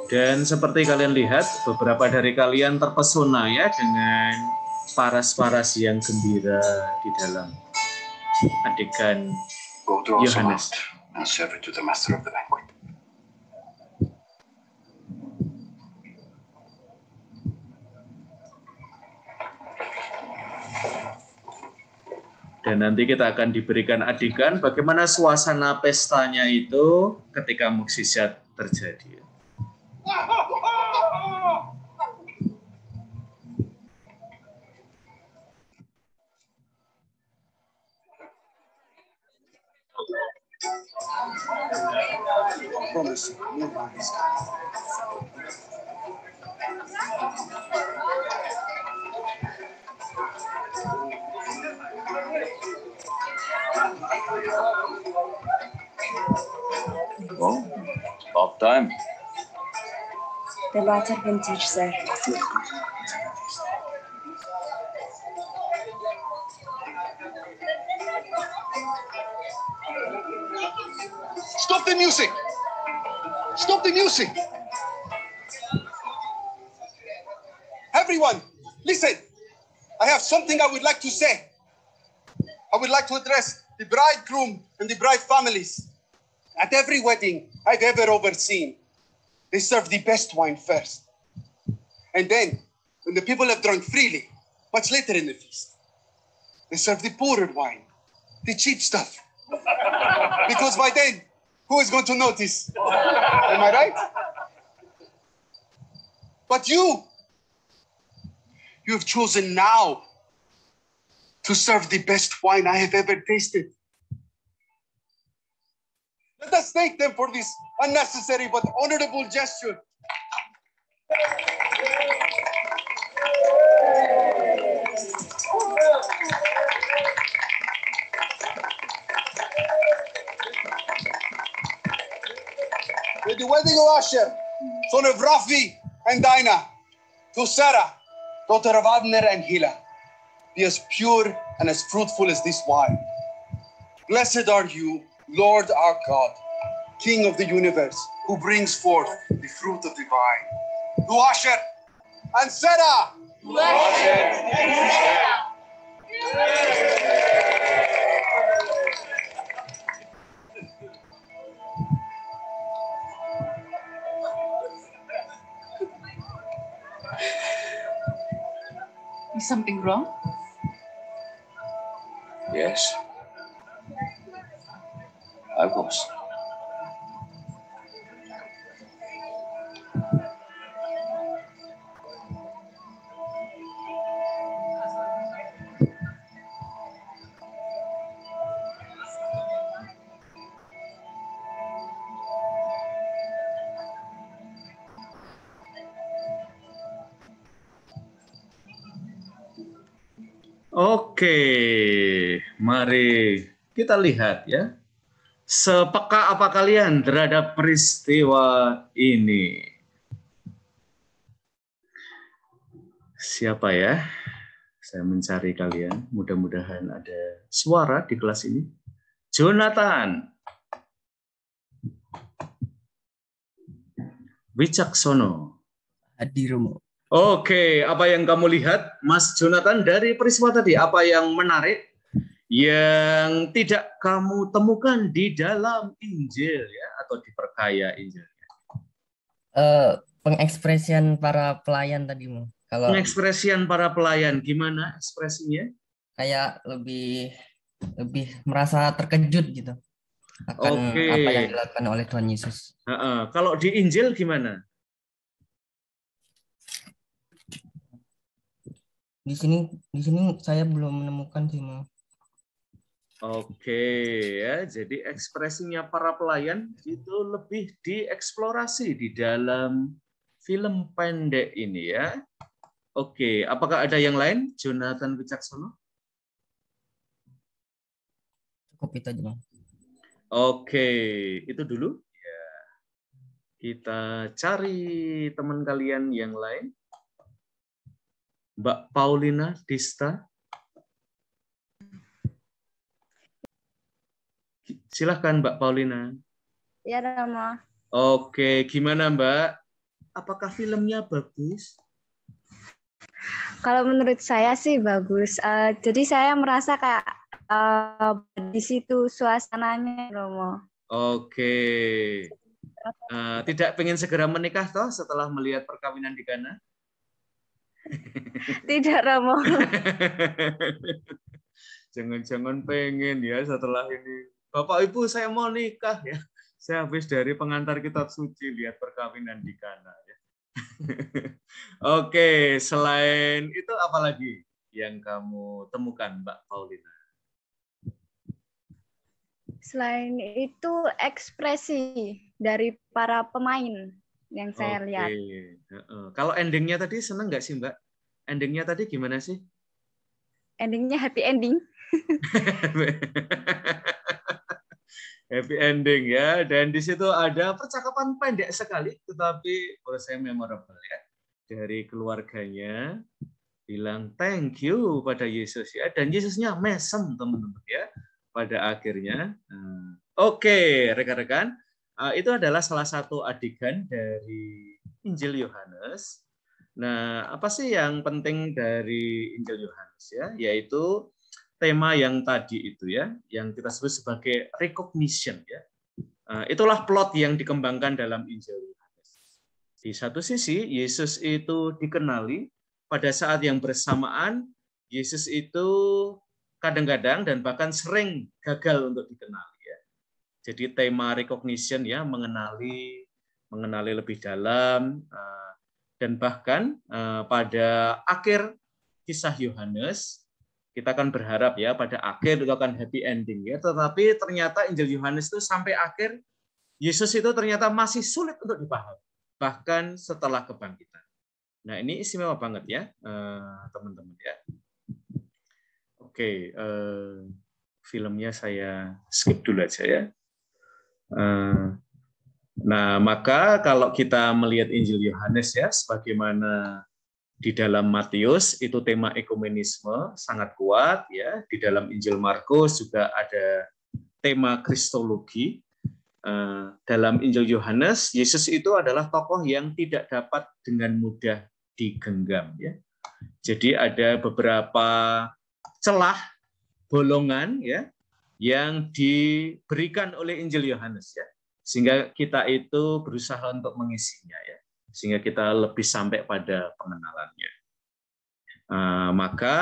Dan seperti kalian lihat, beberapa dari kalian terpesona ya dengan paras-paras yang gembira di dalam adegan Yohanes. Dan nanti kita akan diberikan adegan bagaimana suasana pestanya itu ketika mukjizat terjadi. Well, about time. The latter vintage, sir. Stop the music! Stop the music! Everyone, listen. I have something I would like to say. I would like to address the bridegroom and the bride families. At every wedding I've ever overseen, they serve the best wine first. And then, when the people have drunk freely, much later in the feast, they serve the poorer wine, the cheap stuff. Because by then, who is going to notice? Am I right? But you've chosen now to serve the best wine I have ever tasted. Let us thank them for this unnecessary but honorable gesture. With the wedding of Asher, son of Rafi and Dinah, to Sarah, daughter of Abner and Hila, be as pure and as fruitful as this wine. Blessed are you, Lord our God, King of the universe, who brings forth the fruit of the vine. To Asher and Sarah! To Asher and Sarah! Is something wrong? Yes. Oke, mari kita lihat ya. Sepeka apa kalian terhadap peristiwa ini? Siapa ya? Saya mencari kalian. Mudah-mudahan ada suara di kelas ini. Jonathan. Wicaksono. Hadir, Romo. Oke, apa yang kamu lihat, Mas Jonathan, dari peristiwa tadi? Apa yang menarik yang tidak kamu temukan di dalam Injil ya, atau diperkaya Injilnya? Pengekspresian para pelayan tadi, Mo. Kalau Pengekspresian para pelayan, gimana ekspresinya? kayak lebih merasa terkejut gitu akan apa yang dilakukan oleh Tuhan Yesus. Kalau di Injil gimana? Di sini saya belum menemukan sih, Mo. Oke ya, jadi ekspresinya para pelayan itu lebih dieksplorasi di dalam film pendek ini ya. Oke, apakah ada yang lain? Jonathan Wicaksono? Cukup itu aja, Mo. Oke, itu dulu. Ya. Kita cari teman kalian yang lain. Mbak Paulina Dista. Silahkan Mbak Paulina. Ya, Romo. Oke, gimana Mbak? Apakah filmnya bagus? Kalau menurut saya sih bagus. Jadi saya merasa kayak di situ suasananya, Romo. Oke. Tidak pengen segera menikah toh setelah melihat perkawinan di Kana? Tidak, Romo. Jangan-jangan pengen ya setelah ini. Bapak Ibu, saya mau nikah ya. Saya habis dari pengantar kitab suci lihat perkawinan di Kana ya. Oke, selain itu apa lagi yang kamu temukan, Mbak Paulina? Selain itu ekspresi dari para pemain yang saya lihat. Kalau endingnya tadi seneng nggak sih, Mbak? Endingnya tadi gimana sih? Endingnya happy ending. Happy ending ya, dan di situ ada percakapan pendek sekali, tetapi menurut saya memorable ya, dari keluarganya bilang thank you pada Yesus ya, dan Yesusnya mesem teman-teman ya pada akhirnya. Oke, rekan-rekan, itu adalah salah satu adegan dari Injil Yohanes. Nah, apa sih yang penting dari Injil Yohanes ya, yaitu tema yang tadi itu ya, yang kita sebut sebagai recognition ya. Itulah plot yang dikembangkan dalam Injil Yohanes. Di satu sisi Yesus itu dikenali, pada saat yang bersamaan Yesus itu kadang-kadang dan bahkan sering gagal untuk dikenali ya. Jadi tema recognition ya, mengenali lebih dalam, dan bahkan pada akhir kisah Yohanes kita akan berharap ya pada akhir itu akan happy ending ya, tetapi ternyata Injil Yohanes itu sampai akhir Yesus itu ternyata masih sulit untuk dipahami bahkan setelah kebangkitan. Nah, ini istimewa banget ya teman-teman ya. Oke, filmnya saya skip dulu aja ya. Nah, maka kalau kita melihat Injil Yohanes ya, sebagaimana di dalam Matius itu tema ekumenisme sangat kuat ya. Di dalam Injil Markus juga ada tema kristologi. Dalam Injil Yohanes, Yesus itu adalah tokoh yang tidak dapat dengan mudah digenggam ya. Jadi ada beberapa celah bolongan ya yang diberikan oleh Injil Yohanes ya. Sehingga kita itu berusaha untuk mengisinya ya. Sehingga kita lebih sampai pada pengenalannya. Maka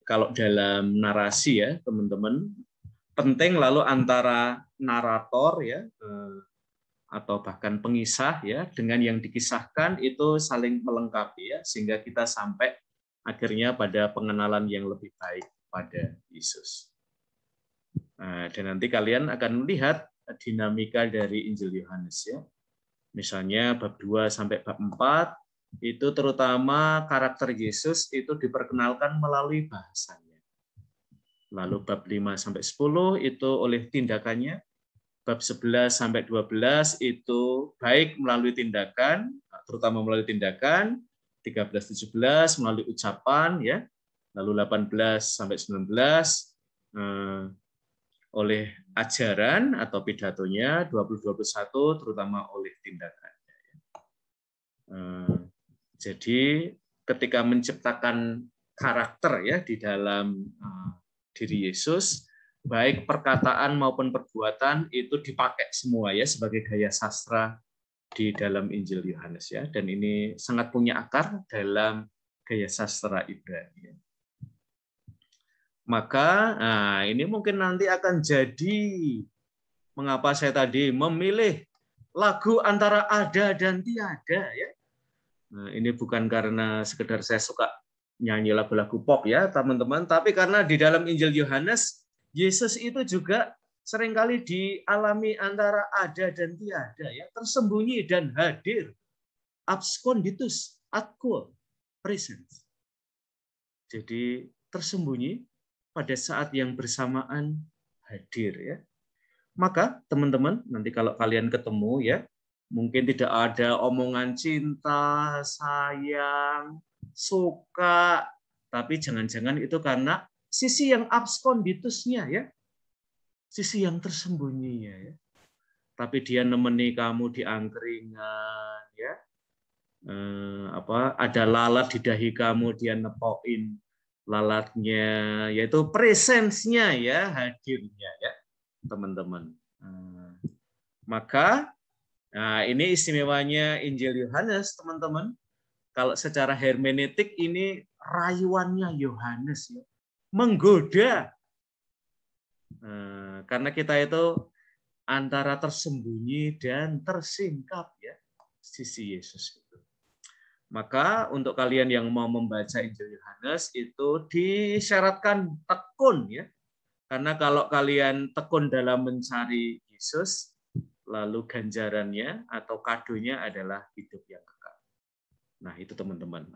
kalau dalam narasi ya teman-teman, penting lalu antara narator ya atau bahkan pengisah ya dengan yang dikisahkan itu saling melengkapi ya, sehingga kita sampai akhirnya pada pengenalan yang lebih baik pada Yesus. Dan nanti kalian akan melihat dinamika dari Injil Yohanes ya. Misalnya bab 2 sampai bab 4 itu terutama karakter Yesus itu diperkenalkan melalui bahasanya. Lalu bab 5 sampai 10 itu oleh tindakannya, bab 11 sampai 12 itu baik melalui tindakan, terutama melalui tindakan, 13-17 melalui ucapan ya. Lalu 18 sampai 19 oleh ajaran atau pidatonya, 20-21 terutama oleh tindakannya. Jadi ketika menciptakan karakter ya di dalam diri Yesus, baik perkataan maupun perbuatan itu dipakai semua ya sebagai gaya sastra di dalam Injil Yohanes ya, dan ini sangat punya akar dalam gaya sastra Ibrani. Maka ini mungkin nanti akan jadi mengapa saya tadi memilih lagu antara ada dan tiada ya. Nah, ini bukan karena sekedar saya suka nyanyi lagu-lagu pop ya teman-teman, tapi karena di dalam Injil Yohanes Yesus itu juga seringkali dialami antara ada dan tiada ya, tersembunyi dan hadir, absconditus, atquo, presens. Jadi tersembunyi pada saat yang bersamaan hadir ya. Maka teman-teman nanti kalau kalian ketemu ya, mungkin tidak ada omongan cinta, sayang, suka, tapi jangan-jangan itu karena sisi yang absconditusnya ya, sisi yang tersembunyinya ya. Tapi dia nemeni kamu di angkringan ya, ada lalat di dahi kamu, dia nepoin lalatnya, yaitu presensnya ya, hadirnya ya teman-teman. Maka ini istimewanya Injil Yohanes teman-teman. Kalau secara hermeneutik ini rayuannya Yohanes ya, menggoda. Karena kita itu antara tersembunyi dan tersingkap ya sisi Yesus itu. Maka untuk kalian yang mau membaca Injil Yohanes itu disyaratkan tekun ya. Karena kalau kalian tekun dalam mencari Yesus, lalu ganjarannya atau kadonya adalah hidup yang kekal. Nah, itu teman-teman.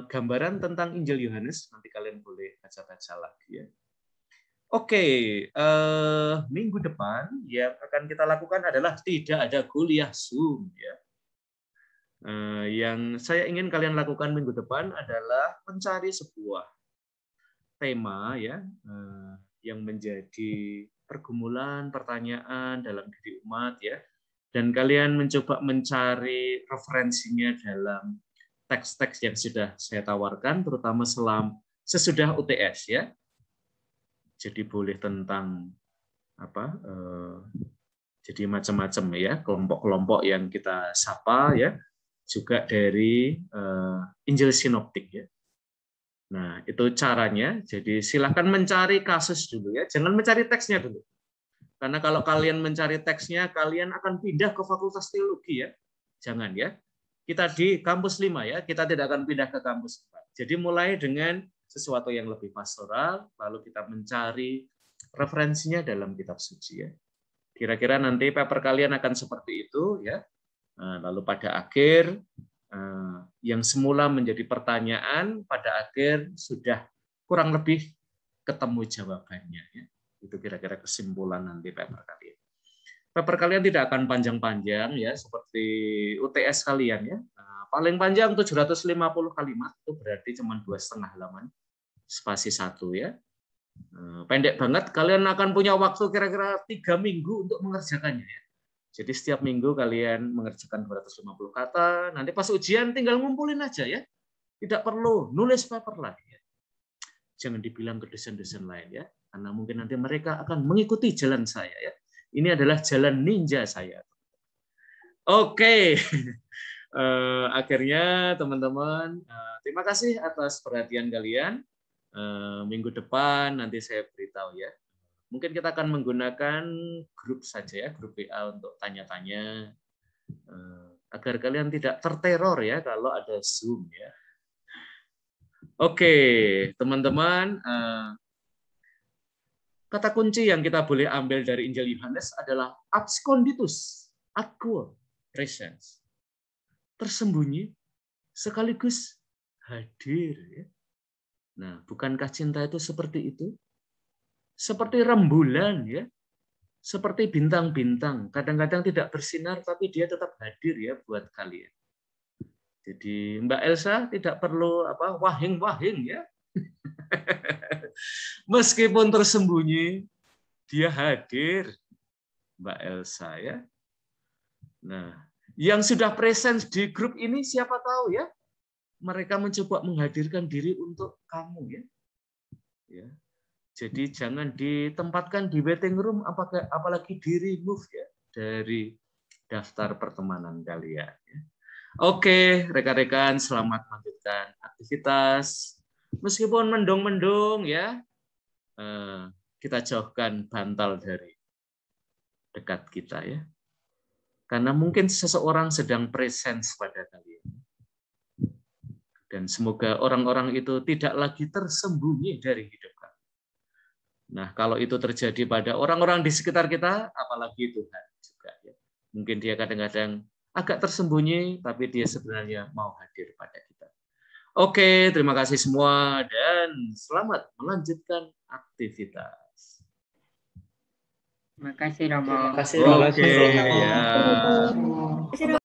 Gambaran tentang Injil Yohanes nanti kalian boleh baca-baca lagi ya. Oke, minggu depan yang akan kita lakukan adalah tidak ada kuliah Zoom ya. Yang saya ingin kalian lakukan minggu depan adalah mencari sebuah tema ya yang menjadi pergumulan, pertanyaan dalam diri umat ya, dan kalian mencoba mencari referensinya dalam teks-teks yang sudah saya tawarkan, terutama sesudah UTS ya. Jadi boleh tentang jadi macam-macam ya, kelompok-kelompok yang kita sapa ya. Juga dari Injil Sinoptik ya. Nah, itu caranya. Jadi silakan mencari kasus dulu ya. Jangan mencari teksnya dulu. Karena kalau kalian mencari teksnya, kalian akan pindah ke Fakultas Teologi ya. Jangan ya. Kita di kampus 5 ya. Kita tidak akan pindah ke kampus 4. Jadi mulai dengan sesuatu yang lebih pastoral, lalu kita mencari referensinya dalam kitab suci ya. Kira-kira nanti paper kalian akan seperti itu ya. Lalu pada akhir, yang semula menjadi pertanyaan, pada akhir sudah kurang lebih ketemu jawabannya. Ya. Itu kira-kira kesimpulan nanti paper kalian. Paper kalian tidak akan panjang-panjang ya, seperti UTS kalian ya. Paling panjang 750 kalimat, itu berarti cuma 2,5 halaman, spasi 1 ya. Pendek banget, kalian akan punya waktu kira-kira 3 minggu untuk mengerjakannya ya. Jadi setiap minggu kalian mengerjakan 250 kata, nanti pas ujian tinggal ngumpulin aja ya. Tidak perlu nulis paper lagi ya. Jangan dibilang ke dosen-dosen lain ya, karena mungkin nanti mereka akan mengikuti jalan saya ya. Ini adalah jalan ninja saya. Oke. Akhirnya teman-teman, terima kasih atas perhatian kalian. Minggu depan nanti saya beritahu ya. Mungkin kita akan menggunakan grup saja ya, grup WA untuk tanya-tanya, agar kalian tidak terteror ya kalau ada Zoom ya. Oke, teman-teman, kata kunci yang kita boleh ambil dari Injil Yohanes adalah absconditus, atquo, presens. tersembunyi sekaligus hadir. Ya. Nah, bukankah cinta itu seperti itu? Seperti rembulan, ya, seperti bintang-bintang. Kadang-kadang tidak bersinar, tapi dia tetap hadir ya buat kalian. Jadi Mbak Elsa tidak perlu wahing-wahing ya. Meskipun tersembunyi, dia hadir, Mbak Elsa ya. Nah, yang sudah presence di grup ini siapa tahu ya, mereka mencoba menghadirkan diri untuk kamu ya. Ya. Jadi jangan ditempatkan di waiting room, apalagi di remove ya dari daftar pertemanan kalian. Ya. Oke, rekan-rekan, selamat melanjutkan aktivitas. Meskipun mendung-mendung ya, kita jauhkan bantal dari dekat kita ya. Karena mungkin seseorang sedang presence pada kalian. Dan semoga orang-orang itu tidak lagi tersembunyi dari hidup kami. Nah, kalau itu terjadi pada orang-orang di sekitar kita, apalagi Tuhan juga ya. Mungkin dia kadang-kadang agak tersembunyi, tapi dia sebenarnya mau hadir pada kita. Oke, terima kasih semua dan selamat melanjutkan aktivitas. Terima kasih, Romo. Terima kasih. Oke, ya.